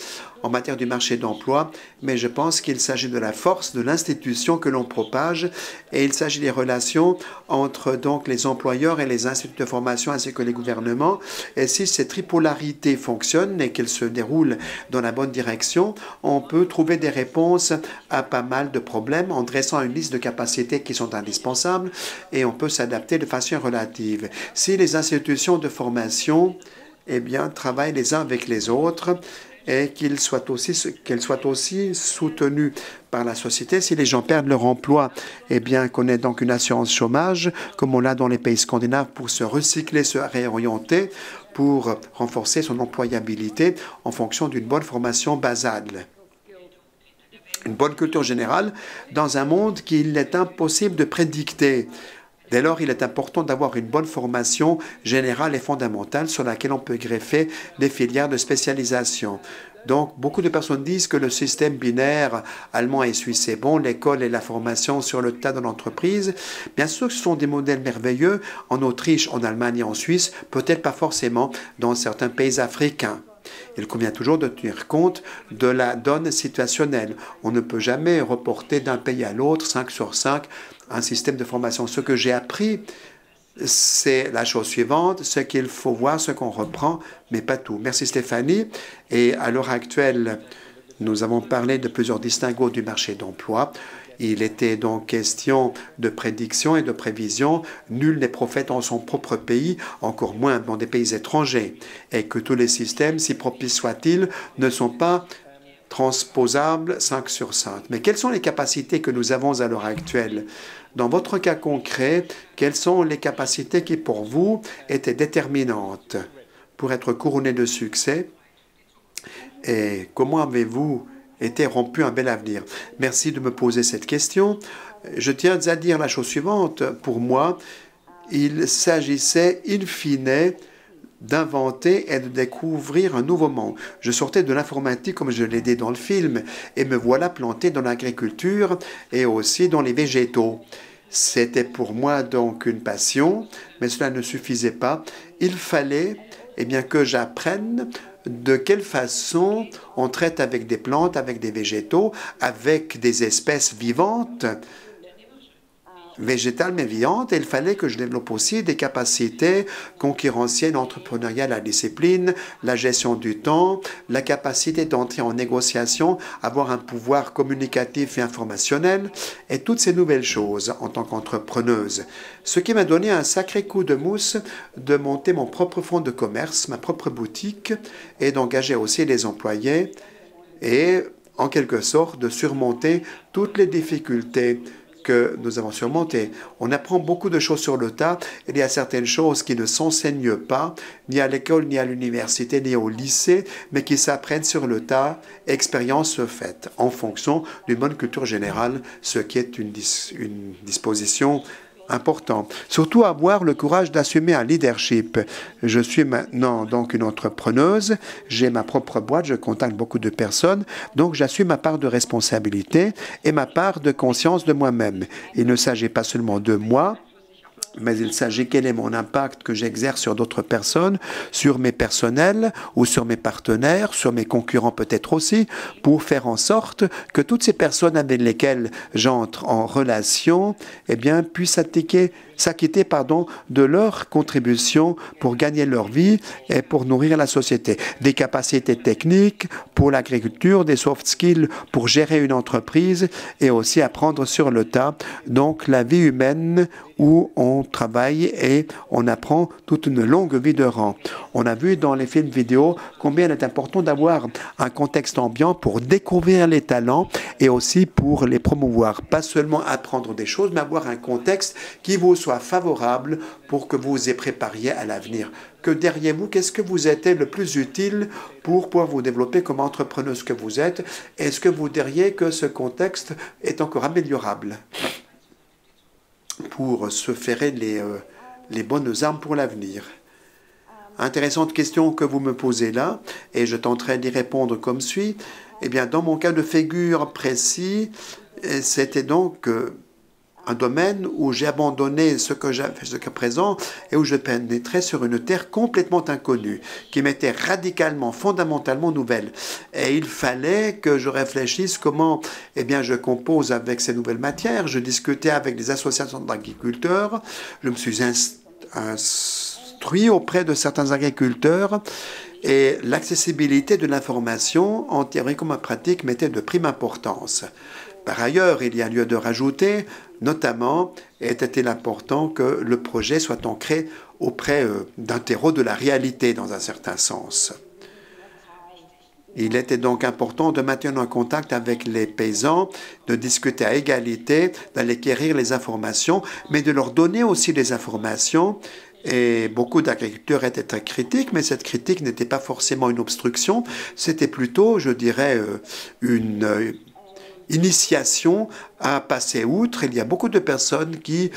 en matière du marché d'emploi, mais je pense qu'il s'agit de la force de l'institution que l'on propage et il s'agit des relations entre donc les employeurs et les instituts de formation ainsi que les gouvernements. Et si cette tripolarité fonctionne et qu'elle se déroule dans la bonne direction, on peut trouver des réponses à pas mal de problèmes en dressant une liste de capacités qui sont indispensables et on peut s'adapter de façon relative. Si les institutions de formation travaillent les uns avec les autres et qu'elles soient aussi soutenues par la société. Si les gens perdent leur emploi, qu'on ait donc une assurance chômage, comme on l'a dans les pays scandinaves, pour se recycler, se réorienter, pour renforcer son employabilité en fonction d'une bonne formation basale. Une bonne culture générale dans un monde qu'il est impossible de prédicter. Dès lors, il est important d'avoir une bonne formation générale et fondamentale sur laquelle on peut greffer des filières de spécialisation. Donc, beaucoup de personnes disent que le système binaire allemand et suisse est bon, l'école et la formation sur le tas de l'entreprise. Bien sûr, ce sont des modèles merveilleux en Autriche, en Allemagne et en Suisse, peut-être pas forcément dans certains pays africains. Il convient toujours de tenir compte de la donne situationnelle. On ne peut jamais reporter d'un pays à l'autre, 5 sur 5, un système de formation. Ce que j'ai appris, c'est la chose suivante, ce qu'il faut voir, ce qu'on reprend, mais pas tout. Merci Stéphanie. Et à l'heure actuelle, nous avons parlé de plusieurs distinguos du marché d'emploi. Il était donc question de prédiction et de prévision. Nul n'est prophète en son propre pays, encore moins dans des pays étrangers. Et que tous les systèmes, si propices soient-ils, ne sont pas transposables 5 sur 5. Mais quelles sont les capacités que nous avons à l'heure actuelle? Dans votre cas concret, quelles sont les capacités qui, pour vous, étaient déterminantes pour être couronné de succès? Et comment avez-vous été rompu un bel avenir? Merci de me poser cette question. Je tiens à dire la chose suivante. Pour moi, il s'agissait, in fine, d'inventer et de découvrir un nouveau monde. Je sortais de l'informatique, comme je l'ai dit dans le film, et me voilà planté dans l'agriculture et aussi dans les végétaux. C'était pour moi donc une passion, mais cela ne suffisait pas. Il fallait que j'apprenne de quelle façon on traite avec des plantes, avec des végétaux, avec des espèces vivantes, végétale mais vivante, et il fallait que je développe aussi des capacités concurrentielles, entrepreneuriales, la discipline, la gestion du temps, la capacité d'entrer en négociation, avoir un pouvoir communicatif et informationnel, et toutes ces nouvelles choses en tant qu'entrepreneuse. Ce qui m'a donné un sacré coup de mousse de monter mon propre fonds de commerce, ma propre boutique, et d'engager aussi les employés, et en quelque sorte de surmonter toutes les difficultés que nous avons surmonté. On apprend beaucoup de choses sur le tas. Il y a certaines choses qui ne s'enseignent pas, ni à l'école, ni à l'université, ni au lycée, mais qui s'apprennent sur le tas, expérience faite, en fonction d'une bonne culture générale, ce qui est une disposition importante. Surtout avoir le courage d'assumer un leadership. Je suis maintenant donc une entrepreneuse, j'ai ma propre boîte, je contacte beaucoup de personnes, donc j'assume ma part de responsabilité et ma part de conscience de moi-même. Il ne s'agit pas seulement de moi, mais il s'agit quel est mon impact que j'exerce sur d'autres personnes, sur mes personnels ou sur mes partenaires, sur mes concurrents peut-être aussi, pour faire en sorte que toutes ces personnes avec lesquelles j'entre en relation, puissent s'acquitter de leur contribution pour gagner leur vie et pour nourrir la société. Des capacités techniques pour l'agriculture, des soft skills pour gérer une entreprise et aussi apprendre sur le tas. Donc la vie humaine où on travaille et on apprend toute une longue vie de rang. On a vu dans les films vidéo combien il est important d'avoir un contexte ambiant pour découvrir les talents et aussi pour les promouvoir. Pas seulement apprendre des choses, mais avoir un contexte qui vous soit favorable pour que vous vous y prépariez à l'avenir. Que derrière vous, qu'est-ce que vous êtes le plus utile pour pouvoir vous développer comme entrepreneuse que vous êtes? Est-ce que vous diriez que ce contexte est encore améliorable pour se ferrer les bonnes armes pour l'avenir? Intéressante question que vous me posez là, et je tenterai d'y répondre comme suit. Dans mon cas de figure précis, c'était donc un domaine où j'ai abandonné ce que j'avais fait jusqu'à présent et où je pénétrais sur une terre complètement inconnue, qui m'était radicalement, fondamentalement nouvelle. Et il fallait que je réfléchisse comment je compose avec ces nouvelles matières. Je discutais avec des associations d'agriculteurs, je me suis instruit auprès de certains agriculteurs et l'accessibilité de l'information, en théorie comme en pratique, m'était de prime importance. Par ailleurs, il y a lieu de rajouter, notamment, était-il important que le projet soit ancré auprès d'un terreau de la réalité, dans un certain sens. Il était donc important de maintenir un contact avec les paysans, de discuter à égalité, d'aller acquérir les informations, mais de leur donner aussi des informations. Et beaucoup d'agriculteurs étaient très critiques, mais cette critique n'était pas forcément une obstruction, c'était plutôt, je dirais, une initiation à passer outre. Il y a beaucoup de personnes qui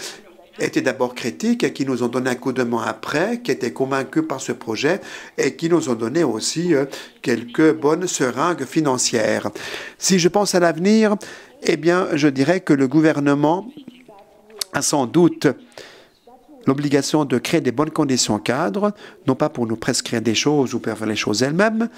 étaient d'abord critiques et qui nous ont donné un coup de main après, qui étaient convaincus par ce projet et qui nous ont donné aussi quelques bonnes seringues financières. Si je pense à l'avenir, je dirais que le gouvernement a sans doute l'obligation de créer des bonnes conditions cadres, non pas pour nous prescrire des choses ou pour faire les choses elles-mêmes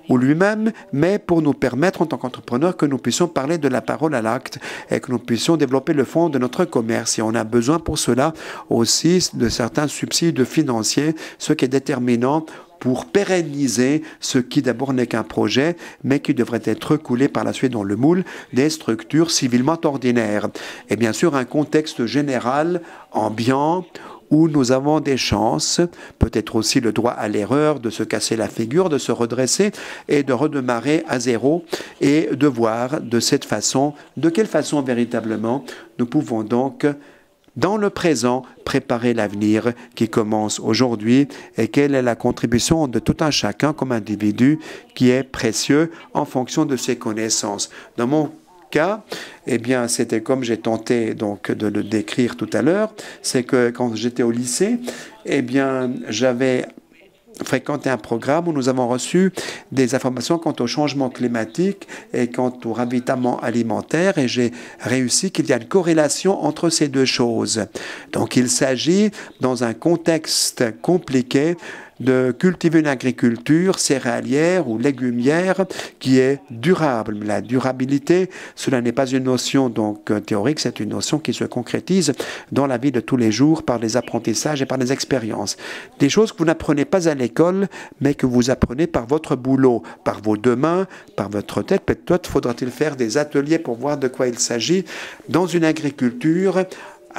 ou lui-même, mais pour nous permettre en tant qu'entrepreneurs que nous puissions parler de la parole à l'acte et que nous puissions développer le fond de notre commerce. Et on a besoin pour cela aussi de certains subsides financiers, ce qui est déterminant pour pérenniser ce qui d'abord n'est qu'un projet, mais qui devrait être coulé par la suite dans le moule des structures civilement ordinaires. Et bien sûr, un contexte général, ambiant, où nous avons des chances, peut-être aussi le droit à l'erreur, de se casser la figure, de se redresser et de redémarrer à zéro et de voir de cette façon, de quelle façon véritablement nous pouvons donc dans le présent, préparer l'avenir qui commence aujourd'hui et quelle est la contribution de tout un chacun comme individu qui est précieux en fonction de ses connaissances. Dans mon cas, c'était comme j'ai tenté donc de le décrire tout à l'heure, c'est que quand j'étais au lycée, j'avais fréquenté un programme où nous avons reçu des informations quant au changement climatique et quant au ravitaillement alimentaire et j'ai réussi qu'il y a une corrélation entre ces deux choses. Donc il s'agit, dans un contexte compliqué, de cultiver une agriculture céréalière ou légumière qui est durable. La durabilité, cela n'est pas une notion donc théorique, c'est une notion qui se concrétise dans la vie de tous les jours par les apprentissages et par les expériences. Des choses que vous n'apprenez pas à l'école, mais que vous apprenez par votre boulot, par vos deux mains, par votre tête. Peut-être faudra-t-il faire des ateliers pour voir de quoi il s'agit dans une agriculture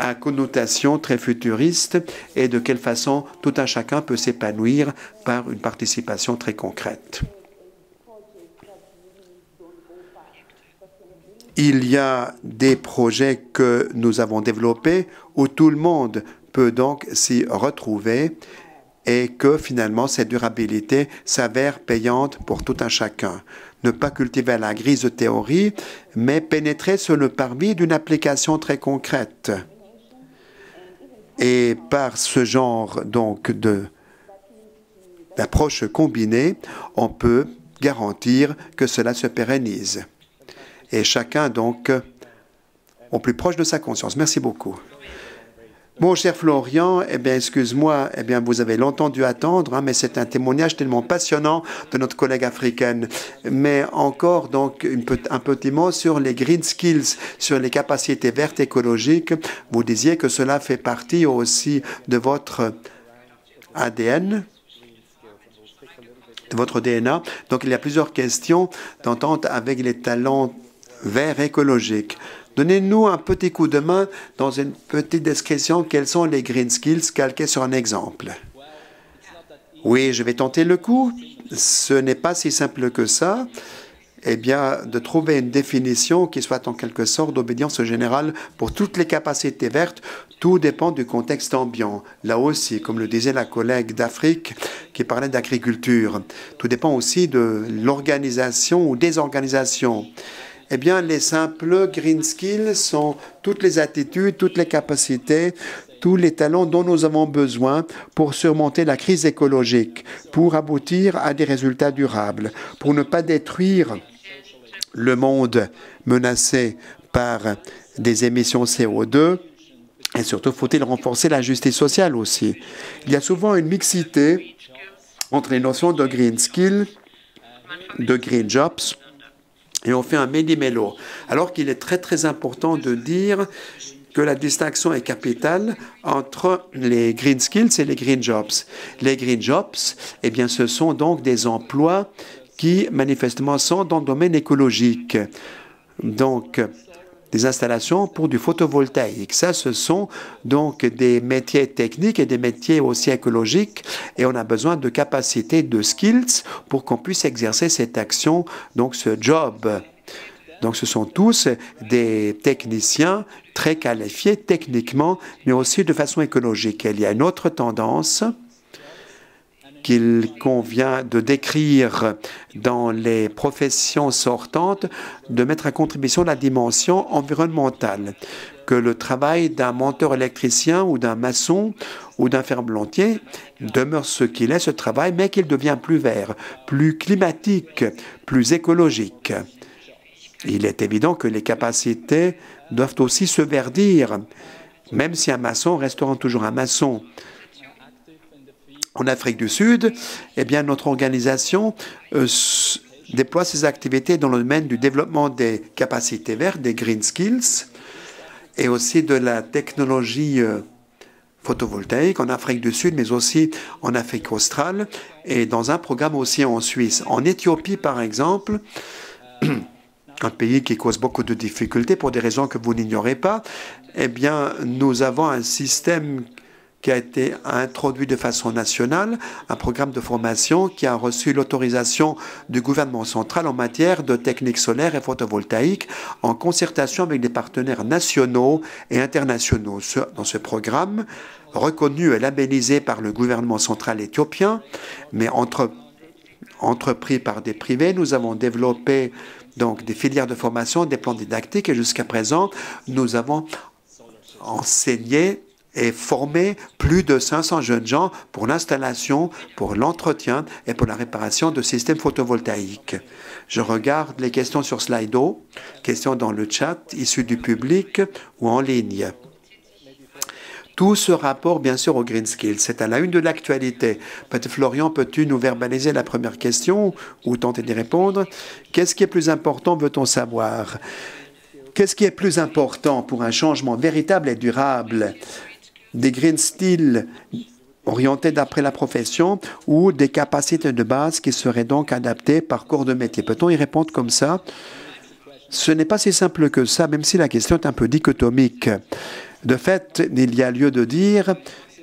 à connotation très futuriste et de quelle façon tout un chacun peut s'épanouir par une participation très concrète. Il y a des projets que nous avons développés où tout le monde peut donc s'y retrouver et que finalement cette durabilité s'avère payante pour tout un chacun. Ne pas cultiver à la grise théorie, mais pénétrer sur le parvis d'une application très concrète. Et par ce genre donc d'approche combinée, on peut garantir que cela se pérennise. Et chacun donc au plus proche de sa conscience. Merci beaucoup. Mon cher Florian, excuse-moi, vous avez longtemps dû attendre, mais c'est un témoignage tellement passionnant de notre collègue africaine. Mais encore, donc, un petit mot sur les green skills, sur les capacités vertes écologiques. Vous disiez que cela fait partie aussi de votre ADN, de votre DNA. Donc, il y a plusieurs questions d'entente avec les talents verts écologiques. Donnez-nous un petit coup de main dans une petite description. Quels sont les green skills calqués sur un exemple? Oui, je vais tenter le coup. Ce n'est pas si simple que ça. De trouver une définition qui soit en quelque sorte d'obédience générale pour toutes les capacités vertes, tout dépend du contexte ambiant. Là aussi, comme le disait la collègue d'Afrique qui parlait d'agriculture, tout dépend aussi de l'organisation ou des organisations. Les simples green skills sont toutes les attitudes, toutes les capacités, tous les talents dont nous avons besoin pour surmonter la crise écologique, pour aboutir à des résultats durables, pour ne pas détruire le monde menacé par des émissions CO2 et surtout faut-il renforcer la justice sociale aussi. Il y a souvent une mixité entre les notions de green skill, de green jobs, et on fait un méli-mélo. Alors qu'il est très important de dire que la distinction est capitale entre les green skills et les green jobs. Les green jobs, eh bien, ce sont donc des emplois qui, manifestement, sont dans le domaine écologique. Donc, des installations pour du photovoltaïque. Ça, ce sont donc des métiers techniques et des métiers aussi écologiques et on a besoin de capacités, de skills pour qu'on puisse exercer cette action, donc ce job. Donc, ce sont tous des techniciens très qualifiés techniquement, mais aussi de façon écologique. Et il y a une autre tendance qu'il convient de décrire dans les professions sortantes, de mettre à contribution la dimension environnementale, que le travail d'un monteur électricien ou d'un maçon ou d'un ferblantier demeure ce qu'il est, ce travail, mais qu'il devient plus vert, plus climatique, plus écologique. Il est évident que les capacités doivent aussi se verdir, même si un maçon restera toujours un maçon. En Afrique du Sud, eh bien, notre organisation déploie ses activités dans le domaine du développement des capacités vertes, des green skills, et aussi de la technologie photovoltaïque en Afrique du Sud, mais aussi en Afrique australe, et dans un programme aussi en Suisse. En Éthiopie, par exemple, un pays qui cause beaucoup de difficultés pour des raisons que vous n'ignorez pas, eh bien, nous avons un système qui a été introduit de façon nationale, un programme de formation qui a reçu l'autorisation du gouvernement central en matière de techniques solaires et photovoltaïques en concertation avec des partenaires nationaux et internationaux. Dans ce programme, reconnu et labellisé par le gouvernement central éthiopien, mais entrepris par des privés, nous avons développé donc des filières de formation, des plans didactiques et jusqu'à présent, nous avons enseigné et formé plus de 500 jeunes gens pour l'installation, pour l'entretien et pour la réparation de systèmes photovoltaïques. Je regarde les questions sur Slido, questions dans le chat, issues du public ou en ligne. Tout ce rapport, bien sûr, au Green Skills, c'est à la une de l'actualité. Peut-être, Florian, peux-tu nous verbaliser la première question ou tenter d'y répondre? Qu'est-ce qui est plus important, veut-on savoir? Qu'est-ce qui est plus important pour un changement véritable et durable? Des green skills orientés d'après la profession ou des capacités de base qui seraient donc adaptées par corps de métier? Peut-on y répondre comme ça? Ce n'est pas si simple que ça, même si la question est un peu dichotomique. De fait, il y a lieu de dire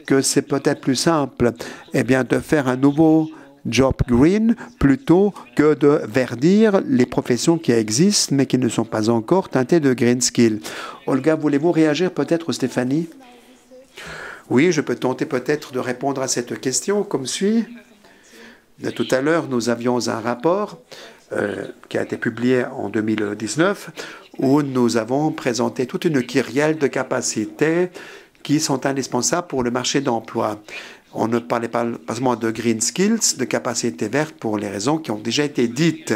que c'est peut-être plus simple de faire un nouveau job green plutôt que de verdir les professions qui existent mais qui ne sont pas encore teintées de green skill. Olga, voulez-vous réagir peut-être, ou Stéphanie? Oui, je peux tenter peut-être de répondre à cette question comme suit. Tout à l'heure, nous avions un rapport qui a été publié en 2019 où nous avons présenté toute une kyrielle de capacités qui sont indispensables pour le marché d'emploi. On ne parlait pas seulement de green skills, de capacités vertes pour les raisons qui ont déjà été dites.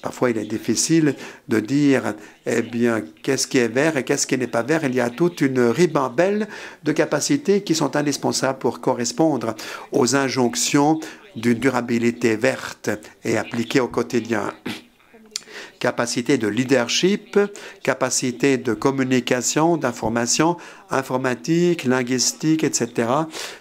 Parfois, il est difficile de dire, eh bien, qu'est-ce qui est vert et qu'est-ce qui n'est pas vert. Il y a toute une ribambelle de capacités qui sont indispensables pour correspondre aux injonctions d'une durabilité verte et appliquée au quotidien. Capacité de leadership, capacité de communication, d'information, informatique, linguistique, etc.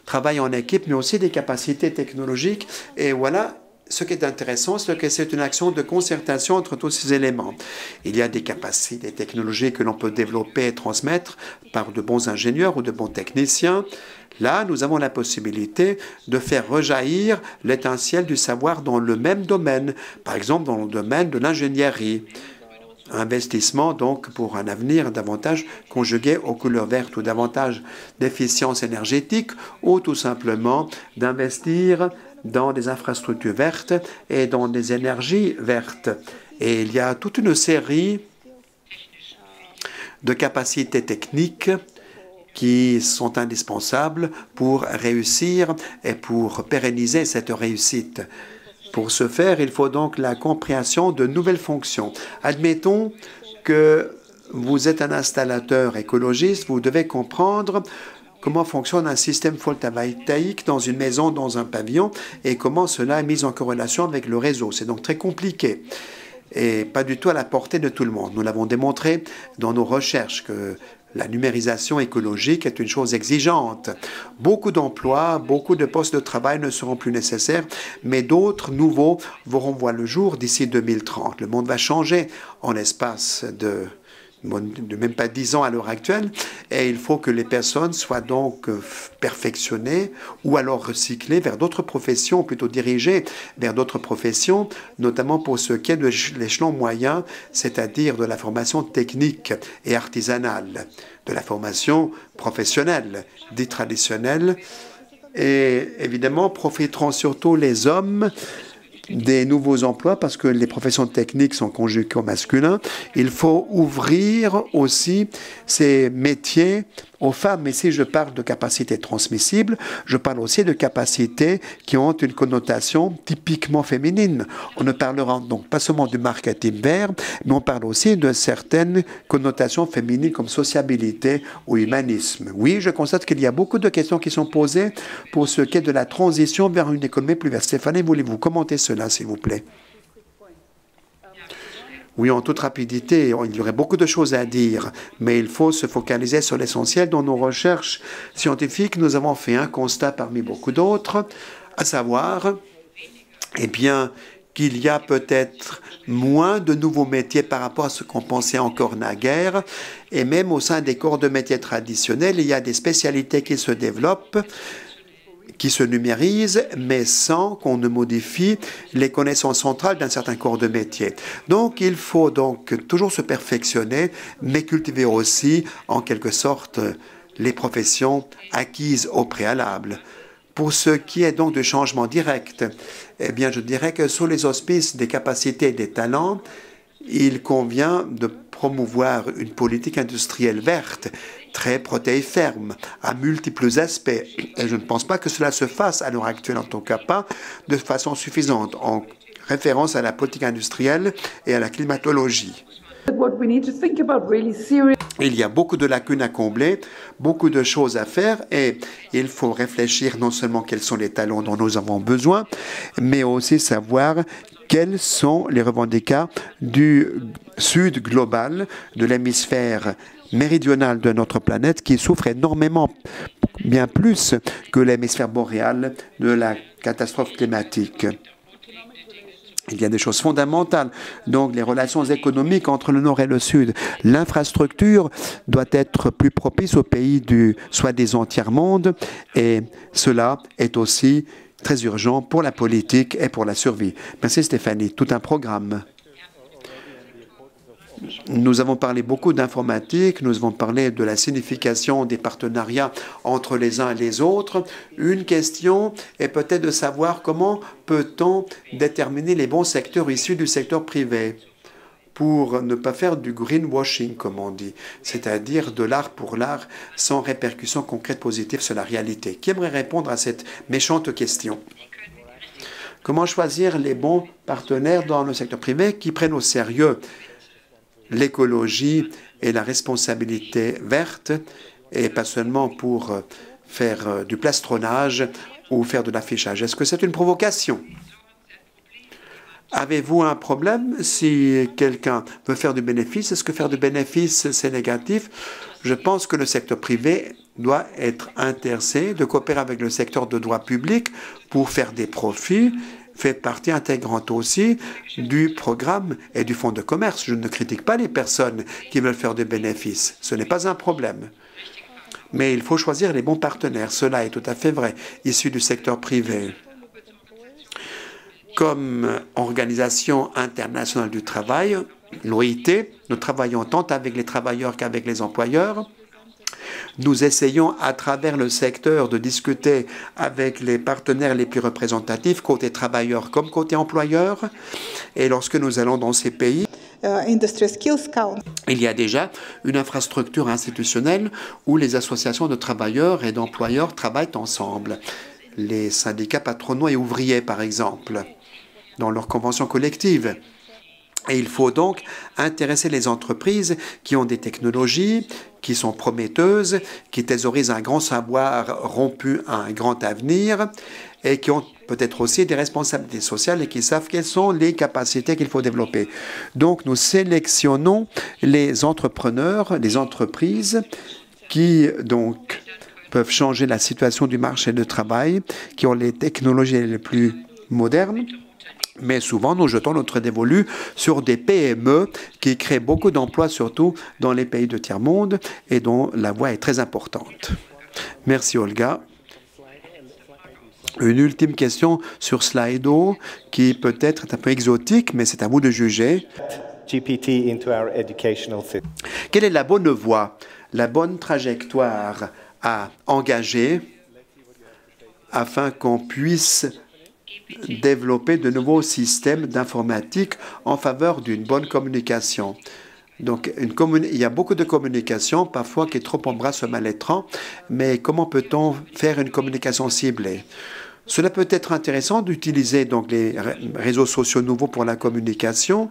Travail en équipe, mais aussi des capacités technologiques. Et voilà, ce qui est intéressant, c'est que c'est une action de concertation entre tous ces éléments. Il y a des capacités technologiques que l'on peut développer et transmettre par de bons ingénieurs ou de bons techniciens. Là, nous avons la possibilité de faire rejaillir l'étincelle du savoir dans le même domaine, par exemple dans le domaine de l'ingénierie. Investissement, donc, pour un avenir davantage conjugué aux couleurs vertes ou davantage d'efficience énergétique, ou tout simplement d'investir dans des infrastructures vertes et dans des énergies vertes. Et il y a toute une série de capacités techniques qui sont indispensables pour réussir et pour pérenniser cette réussite. Pour ce faire, il faut donc la compréhension de nouvelles fonctions. Admettons que vous êtes un installateur écologiste, vous devez comprendre comment fonctionne un système photovoltaïque dans une maison, dans un pavillon, et comment cela est mis en corrélation avec le réseau. C'est donc très compliqué et pas du tout à la portée de tout le monde. Nous l'avons démontré dans nos recherches que la numérisation écologique est une chose exigeante. Beaucoup d'emplois, beaucoup de postes de travail ne seront plus nécessaires, mais d'autres nouveaux verront voir le jour d'ici 2030. Le monde va changer en l'espace de même pas 10 ans à l'heure actuelle, et il faut que les personnes soient donc perfectionnées ou alors recyclées vers d'autres professions, plutôt dirigées vers d'autres professions, notamment pour ce qui est de l'échelon moyen, c'est-à-dire de la formation technique et artisanale, de la formation professionnelle, dite traditionnelle, et évidemment profiteront surtout les hommes des nouveaux emplois parce que les professions techniques sont conjuguées au masculin. Il faut ouvrir aussi ces métiers aux femmes. Et si je parle de capacités transmissibles, je parle aussi de capacités qui ont une connotation typiquement féminine. On ne parlera donc pas seulement du marketing vert, mais on parle aussi de certaines connotations féminines comme sociabilité ou humanisme. Oui, je constate qu'il y a beaucoup de questions qui sont posées pour ce qui est de la transition vers une économie plus verte. Stéphanie, voulez-vous commenter cela, s'il vous plaît? Oui, en toute rapidité, il y aurait beaucoup de choses à dire, mais il faut se focaliser sur l'essentiel. Dans nos recherches scientifiques, nous avons fait un constat parmi beaucoup d'autres, à savoir, eh bien, qu'il y a peut-être moins de nouveaux métiers par rapport à ce qu'on pensait encore naguère, et même au sein des corps de métiers traditionnels, il y a des spécialités qui se développent, qui se numérisent, mais sans qu'on ne modifie les connaissances centrales d'un certain corps de métier. Donc, il faut donc toujours se perfectionner, mais cultiver aussi, en quelque sorte, les professions acquises au préalable. Pour ce qui est donc du changement direct, eh bien, je dirais que sous les auspices des capacités et des talents, il convient de promouvoir une politique industrielle verte, très protéiforme, à multiples aspects. Et je ne pense pas que cela se fasse, à l'heure actuelle en tout cas pas, de façon suffisante, en référence à la politique industrielle et à la climatologie. Il y a beaucoup de lacunes à combler, beaucoup de choses à faire, et il faut réfléchir non seulement quels sont les talents dont nous avons besoin, mais aussi savoir quels sont les revendications du sud global, de l'hémisphère méridional de notre planète, qui souffre énormément, bien plus que l'hémisphère boréal, de la catastrophe climatique. Il y a des choses fondamentales, donc les relations économiques entre le Nord et le Sud. L'infrastructure doit être plus propice aux pays du soi-disant tiers-monde, et cela est aussi très urgent pour la politique et pour la survie. Merci Stéphanie. Tout un programme. Nous avons parlé beaucoup d'informatique, nous avons parlé de la signification des partenariats entre les uns et les autres. Une question est peut-être de savoir comment peut-on déterminer les bons secteurs issus du secteur privé pour ne pas faire du greenwashing, comme on dit, c'est-à-dire de l'art pour l'art sans répercussions concrètes positives sur la réalité. Qui aimerait répondre à cette méchante question? Comment choisir les bons partenaires dans le secteur privé qui prennent au sérieux l'écologie et la responsabilité verte, et pas seulement pour faire du plastronnage ou faire de l'affichage? Est-ce que c'est une provocation? Avez-vous un problème si quelqu'un veut faire du bénéfice? Est-ce que faire du bénéfice, c'est négatif? Je pense que le secteur privé doit être intéressé de coopérer avec le secteur de droit public pour faire des profits, fait partie intégrante aussi du programme et du fonds de commerce. Je ne critique pas les personnes qui veulent faire des bénéfices. Ce n'est pas un problème. Mais il faut choisir les bons partenaires. Cela est tout à fait vrai, issus du secteur privé. Comme Organisation internationale du travail, l'OIT, nous travaillons tant avec les travailleurs qu'avec les employeurs. Nous essayons à travers le secteur de discuter avec les partenaires les plus représentatifs, côté travailleurs comme côté employeurs. Et lorsque nous allons dans ces pays, il y a déjà une infrastructure institutionnelle où les associations de travailleurs et d'employeurs travaillent ensemble. Les syndicats patronaux et ouvriers, par exemple, dans leurs conventions collectives. Et il faut donc intéresser les entreprises qui ont des technologies, qui sont prometteuses, qui thésaurisent un grand savoir rompu à un grand avenir et qui ont peut-être aussi des responsabilités sociales et qui savent quelles sont les capacités qu'il faut développer. Donc, nous sélectionnons les entrepreneurs, les entreprises qui, donc, peuvent changer la situation du marché du travail, qui ont les technologies les plus modernes. Mais souvent, nous jetons notre dévolu sur des PME qui créent beaucoup d'emplois, surtout dans les pays de tiers-monde, et dont la voix est très importante. Merci, Olga. Une ultime question sur Slido, qui peut-être est un peu exotique, mais c'est à vous de juger. Quelle est la bonne voie, la bonne trajectoire à engager afin qu'on puisse développer de nouveaux systèmes d'informatique en faveur d'une bonne communication? Donc, il y a beaucoup de communication, parfois qui est trop embrasse mal-étrant, mais comment peut-on faire une communication ciblée? Cela peut être intéressant d'utiliser donc les réseaux sociaux nouveaux pour la communication,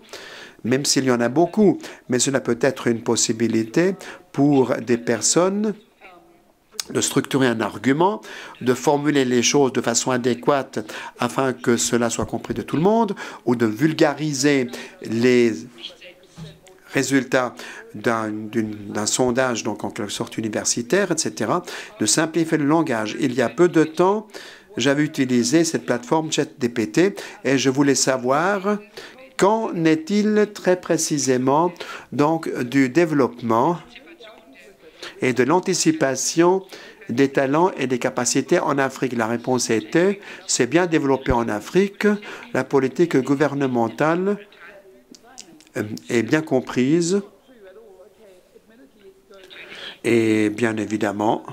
même s'il y en a beaucoup, mais cela peut être une possibilité pour des personnes de structurer un argument, de formuler les choses de façon adéquate afin que cela soit compris de tout le monde, ou de vulgariser les résultats d'un sondage, donc en quelque sorte universitaire, etc., de simplifier le langage. Il y a peu de temps, j'avais utilisé cette plateforme ChatGPT et je voulais savoir qu'en est-il très précisément donc du développement et de l'anticipation des talents et des capacités en Afrique. La réponse était, c'est bien développé en Afrique, la politique gouvernementale est bien comprise et bien évidemment,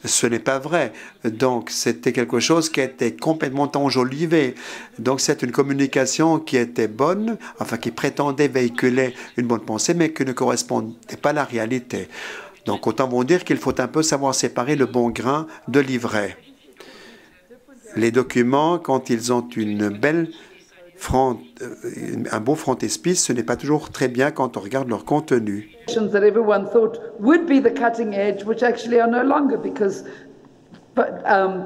ce n'est pas vrai. Donc, c'était quelque chose qui était complètement enjolivé. Donc, c'est une communication qui était bonne, enfin, qui prétendait véhiculer une bonne pensée, mais qui ne correspondait pas à la réalité. Donc, autant vous dire qu'il faut un peu savoir séparer le bon grain de l'ivraie. Les documents, quand ils ont un beau frontispice, ce n'est pas toujours très bien quand on regarde leur contenu. That everyone thought would be the cutting edge, which actually are no longer, because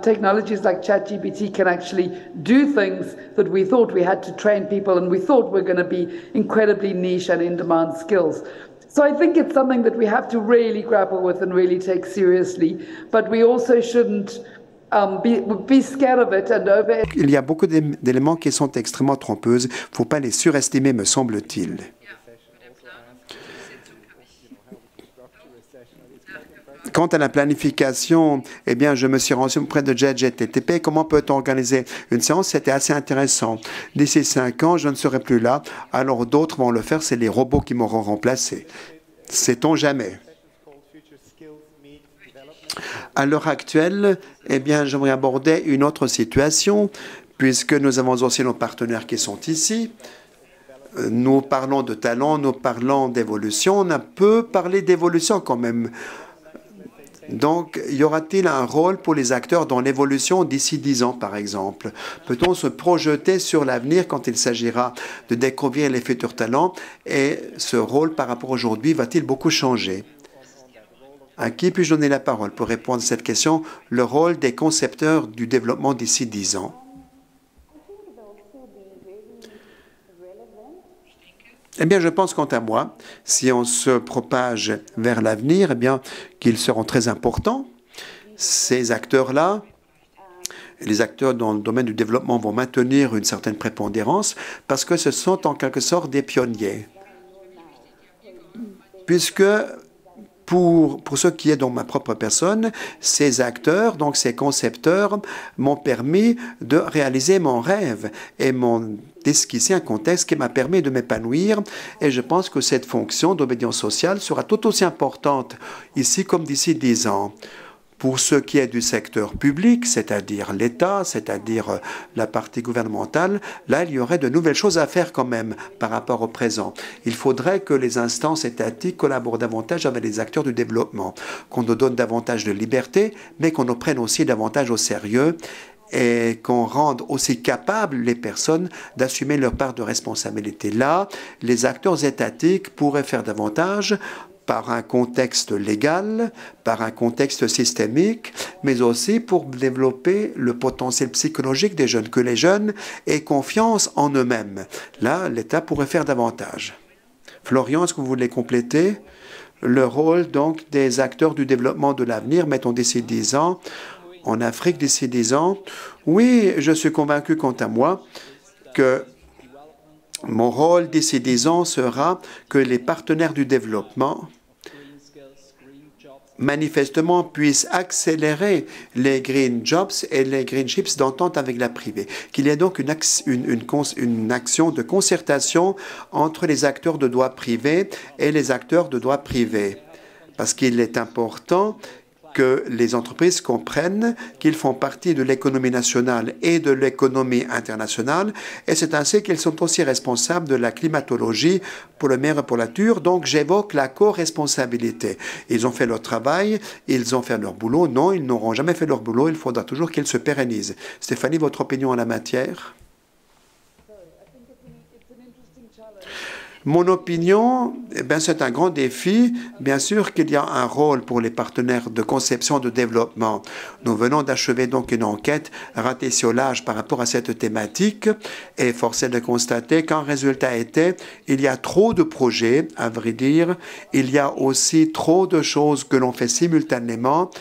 technologies like ChatGPT can actually do things that we thought we had to train people and we thought were going to be incredibly niche and in-demand skills. So I think it's something that we have to really grapple with and really take seriously, but we also shouldn't be scared of it and over. Il y a beaucoup d'éléments qui sont extrêmement trompeuses. Il ne faut pas les surestimer, me semble-t-il. Quant à la planification, eh bien, je me suis rendu auprès de ChatGPT. Comment peut-on organiser une séance? C'était assez intéressant. D'ici 5 ans, je ne serai plus là, alors d'autres vont le faire, c'est les robots qui m'auront remplacé. Sait-on jamais? À l'heure actuelle, eh bien, j'aimerais aborder une autre situation, puisque nous avons aussi nos partenaires qui sont ici. Nous parlons de talent, nous parlons d'évolution. On a peu parlé d'évolution quand même. Donc, y aura-t-il un rôle pour les acteurs dans l'évolution d'ici 10 ans, par exemple? Peut-on se projeter sur l'avenir quand il s'agira de découvrir les futurs talents? Et ce rôle, par rapport à aujourd'hui, va-t-il beaucoup changer? À qui puis-je donner la parole pour répondre à cette question? Le rôle des concepteurs du développement d'ici 10 ans. Eh bien, je pense, quant à moi, si on se propage vers l'avenir, eh bien, qu'ils seront très importants. Ces acteurs-là, les acteurs dans le domaine du développement vont maintenir une certaine prépondérance parce que ce sont en quelque sorte des pionniers. Puisque pour ce qui est dans ma propre personne, ces acteurs, donc ces concepteurs, m'ont permis de réaliser mon rêve et m'ont d'esquisser un contexte qui m'a permis de m'épanouir. Et je pense que cette fonction d'obédience sociale sera tout aussi importante ici comme d'ici 10 ans. Pour ce qui est du secteur public, c'est-à-dire l'État, c'est-à-dire la partie gouvernementale, là, il y aurait de nouvelles choses à faire quand même par rapport au présent. Il faudrait que les instances étatiques collaborent davantage avec les acteurs du développement, qu'on nous donne davantage de liberté, mais qu'on nous prenne aussi davantage au sérieux et qu'on rende aussi capables les personnes d'assumer leur part de responsabilité. Là, les acteurs étatiques pourraient faire davantage par un contexte légal, par un contexte systémique, mais aussi pour développer le potentiel psychologique des jeunes, que les jeunes aient confiance en eux-mêmes. Là, l'État pourrait faire davantage. Florian, est-ce que vous voulez compléter le rôle donc des acteurs du développement de l'avenir, mettons d'ici 10 ans, en Afrique d'ici 10 ans? Oui, je suis convaincu quant à moi que mon rôle d'ici 10 ans sera que les partenaires du développement manifestement puissent accélérer les green jobs et les green chips d'entente avec la privée. Qu'il y ait donc une action de concertation entre les acteurs de droit privé et les acteurs de droit privé. Parce qu'il est important que les entreprises comprennent qu'ils font partie de l'économie nationale et de l'économie internationale, et c'est ainsi qu'ils sont aussi responsables de la climatologie pour le meilleur et pour la nature. Donc j'évoque la co-responsabilité. Ils ont fait leur travail, ils ont fait leur boulot. Non, ils n'auront jamais fait leur boulot, il faudra toujours qu'ils se pérennisent. Stéphanie, votre opinion en la matière? Mon opinion, c'est un grand défi. Bien sûr qu'il y a un rôle pour les partenaires de conception de développement. Nous venons d'achever donc une enquête ratée-ciolage par rapport à cette thématique et force est de constater qu'un résultat était il y a trop de projets, à vrai dire. Il y a aussi trop de choses que l'on fait simultanément,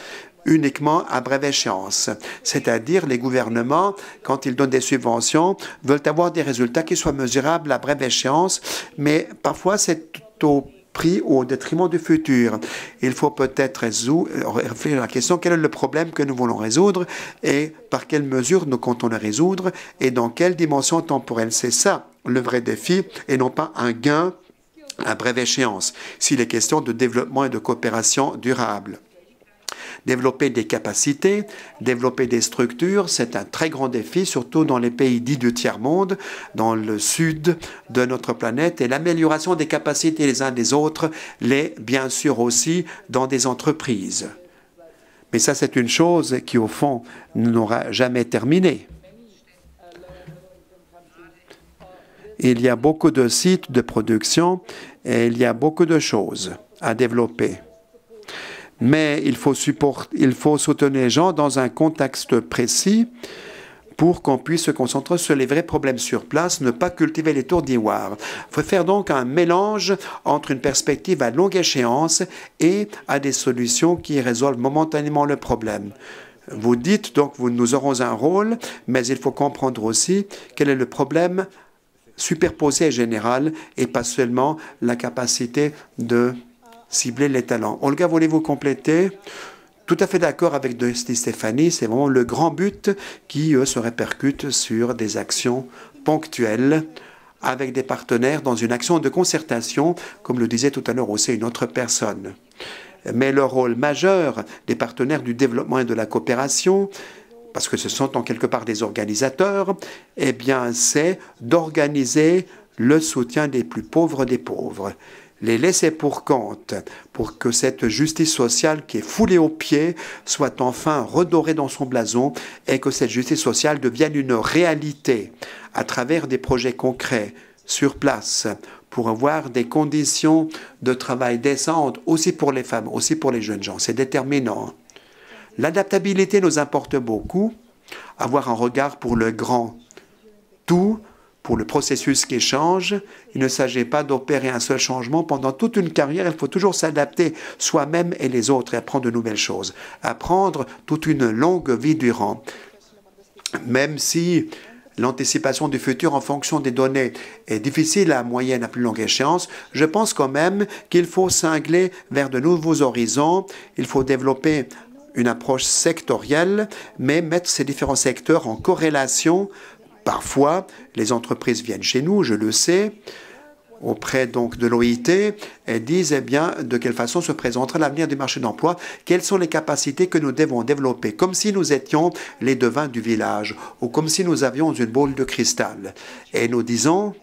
uniquement à brève échéance. C'est-à-dire les gouvernements, quand ils donnent des subventions, veulent avoir des résultats qui soient mesurables à brève échéance, mais parfois c'est au prix ou au détriment du futur. Il faut peut-être réfléchir à la question quel est le problème que nous voulons résoudre et par quelle mesure nous comptons le résoudre et dans quelle dimension temporelle. C'est ça le vrai défi et non pas un gain à brève échéance, s'il est question de développement et de coopération durable. Développer des capacités, développer des structures, c'est un très grand défi, surtout dans les pays dits du tiers-monde, dans le sud de notre planète, et l'amélioration des capacités les uns des autres l'est bien sûr aussi dans des entreprises. Mais ça, c'est une chose qui, au fond, n'aura jamais terminé. Il y a beaucoup de sites de production et il y a beaucoup de choses à développer. Mais il faut soutenir les gens dans un contexte précis pour qu'on puisse se concentrer sur les vrais problèmes sur place, ne pas cultiver les tours d'ivoire. Il faut faire donc un mélange entre une perspective à longue échéance et à des solutions qui résolvent momentanément le problème. Vous dites donc que nous aurons un rôle, mais il faut comprendre aussi quel est le problème superposé et général et pas seulement la capacité de cibler les talents. Olga, voulez-vous compléter? Tout à fait d'accord avec Stéphanie, c'est vraiment le grand but qui se répercute sur des actions ponctuelles avec des partenaires dans une action de concertation, comme le disait tout à l'heure aussi une autre personne. Mais le rôle majeur des partenaires du développement et de la coopération, parce que ce sont en quelque part des organisateurs, eh bien, c'est d'organiser le soutien des plus pauvres des pauvres. Les laisser pour compte pour que cette justice sociale qui est foulée aux pieds soit enfin redorée dans son blason et que cette justice sociale devienne une réalité à travers des projets concrets sur place pour avoir des conditions de travail décentes aussi pour les femmes, aussi pour les jeunes gens. C'est déterminant. L'adaptabilité nous importe beaucoup, avoir un regard pour le grand tout, pour le processus qui change. Il ne s'agit pas d'opérer un seul changement. Pendant toute une carrière, il faut toujours s'adapter soi-même et les autres et apprendre de nouvelles choses. Apprendre toute une longue vie durant. Même si l'anticipation du futur en fonction des données est difficile à moyenne, à plus longue échéance, je pense quand même qu'il faut cingler vers de nouveaux horizons. Il faut développer une approche sectorielle, mais mettre ces différents secteurs en corrélation. Parfois, les entreprises viennent chez nous, je le sais, auprès donc de l'OIT, et disent eh bien de quelle façon se présentera l'avenir du marché d'emploi, quelles sont les capacités que nous devons développer, comme si nous étions les devins du village, ou comme si nous avions une boule de cristal. Et nous disons,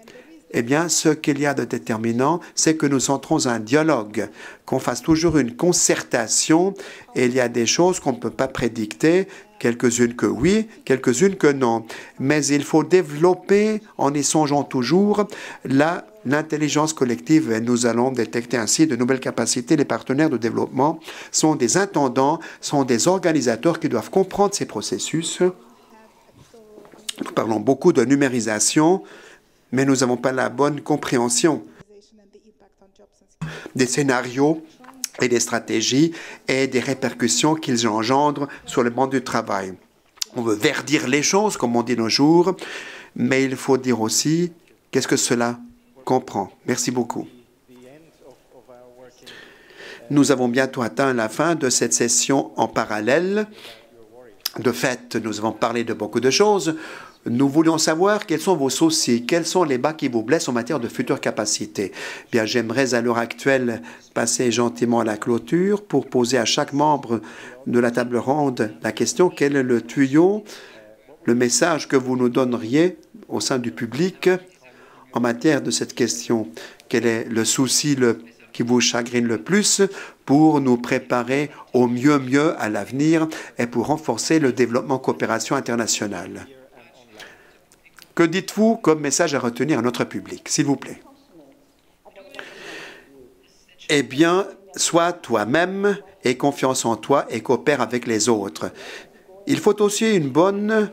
eh bien, ce qu'il y a de déterminant, c'est que nous entrons un dialogue, qu'on fasse toujours une concertation, et il y a des choses qu'on ne peut pas prédicter, quelques-unes que oui, quelques-unes que non. Mais il faut développer, en y songeant toujours, l'intelligence collective. Et nous allons détecter ainsi de nouvelles capacités. Les partenaires de développement sont des intendants, sont des organisateurs qui doivent comprendre ces processus. Nous parlons beaucoup de numérisation, mais nous n'avons pas la bonne compréhension des scénarios et des stratégies et des répercussions qu'ils engendrent sur le monde du travail. On veut verdir les choses, comme on dit nos jours, mais il faut dire aussi qu'est-ce que cela comprend. Merci beaucoup. Nous avons bientôt atteint la fin de cette session en parallèle. De fait, nous avons parlé de beaucoup de choses. Nous voulions savoir quels sont vos soucis, quels sont les bas qui vous blessent en matière de futures capacités. Bien, j'aimerais à l'heure actuelle passer gentiment à la clôture pour poser à chaque membre de la table ronde la question: quel est le tuyau, le message que vous nous donneriez au sein du public en matière de cette question? Quel est le souci qui vous chagrine le plus pour nous préparer au mieux à l'avenir et pour renforcer le développement coopération internationale? Que dites-vous comme message à retenir à notre public, s'il vous plaît? Eh bien, sois toi-même, aie confiance en toi et coopère avec les autres. Il faut aussi une bonne,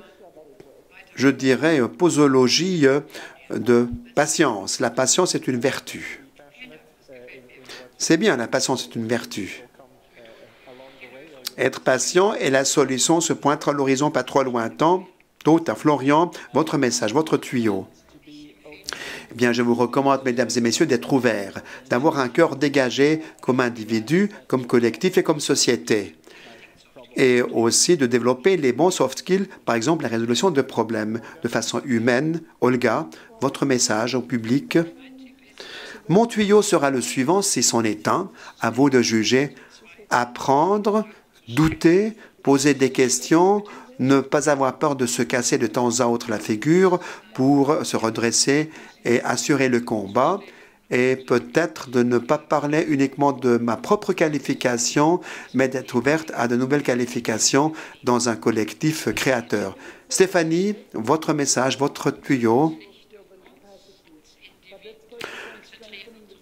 je dirais, posologie de patience. La patience est une vertu. C'est bien, la patience est une vertu. Être patient et la solution se pointera à l'horizon pas trop lointain. À Florian, votre message, votre tuyau. Eh bien, je vous recommande, mesdames et messieurs, d'être ouverts, d'avoir un cœur dégagé comme individu, comme collectif et comme société. Et aussi de développer les bons soft skills, par exemple la résolution de problèmes de façon humaine. Olga, votre message au public. Mon tuyau sera le suivant, si c'en est un. À vous de juger. Apprendre, douter, poser des questions, ne pas avoir peur de se casser de temps à autre la figure pour se redresser et assurer le combat, et peut-être de ne pas parler uniquement de ma propre qualification, mais d'être ouverte à de nouvelles qualifications dans un collectif créateur. Stéphanie, votre message, votre tuyau.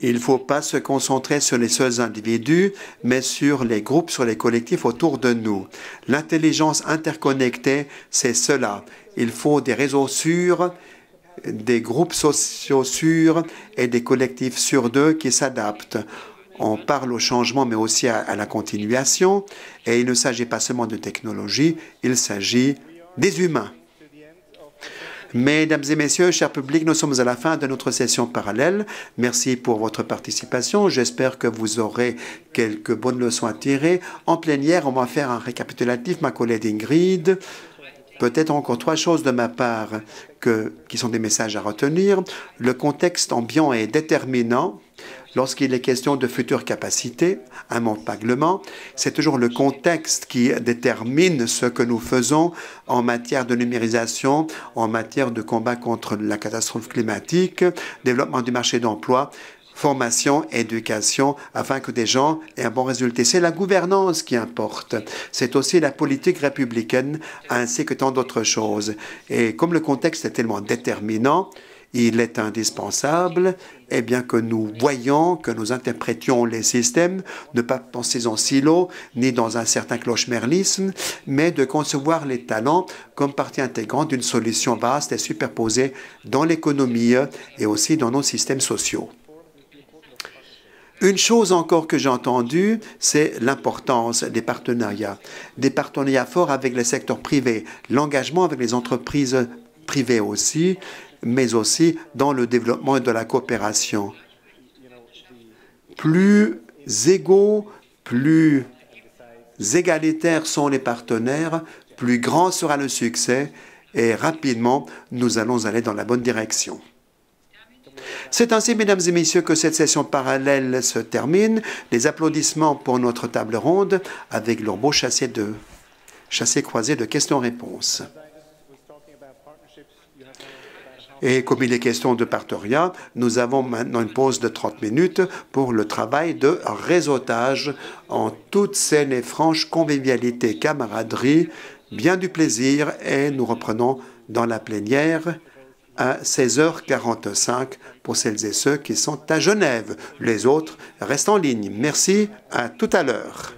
Il ne faut pas se concentrer sur les seuls individus, mais sur les groupes, sur les collectifs autour de nous. L'intelligence interconnectée, c'est cela. Il faut des réseaux sûrs, des groupes sociaux sûrs et des collectifs sûrs d'eux qui s'adaptent. On parle au changement, mais aussi à la continuation. Et il ne s'agit pas seulement de technologie, il s'agit des humains. Mesdames et messieurs, chers publics, nous sommes à la fin de notre session parallèle. Merci pour votre participation. J'espère que vous aurez quelques bonnes leçons à tirer. En plénière, on va faire un récapitulatif. Ma collègue Ingrid, peut-être encore 3 choses de ma part qui sont des messages à retenir. Le contexte ambiant est déterminant. Lorsqu'il est question de futures capacités, immanquablement, c'est toujours le contexte qui détermine ce que nous faisons en matière de numérisation, en matière de combat contre la catastrophe climatique, développement du marché d'emploi, formation, éducation, afin que des gens aient un bon résultat. C'est la gouvernance qui importe. C'est aussi la politique républicaine, ainsi que tant d'autres choses. Et comme le contexte est tellement déterminant, il est indispensable, eh bien, que nous voyions, que nous interprétions les systèmes, ne pas penser en silo, ni dans un certain clochemerlisme, mais de concevoir les talents comme partie intégrante d'une solution vaste et superposée dans l'économie et aussi dans nos systèmes sociaux. Une chose encore que j'ai entendue, c'est l'importance des partenariats forts avec le secteur privé, l'engagement avec les entreprises privées aussi, mais aussi dans le développement et de la coopération. Plus égaux, plus égalitaires sont les partenaires, plus grand sera le succès et rapidement, nous allons aller dans la bonne direction. C'est ainsi, mesdames et messieurs, que cette session parallèle se termine. Les applaudissements pour notre table ronde avec leur beau chassé croisé de questions-réponses. Et comme il est question de partenariat, nous avons maintenant une pause de 30 minutes pour le travail de réseautage en toute saine et franche convivialité, camaraderie. bien du plaisir et nous reprenons dans la plénière à 16h45 pour celles et ceux qui sont à Genève. Les autres restent en ligne. Merci, à tout à l'heure.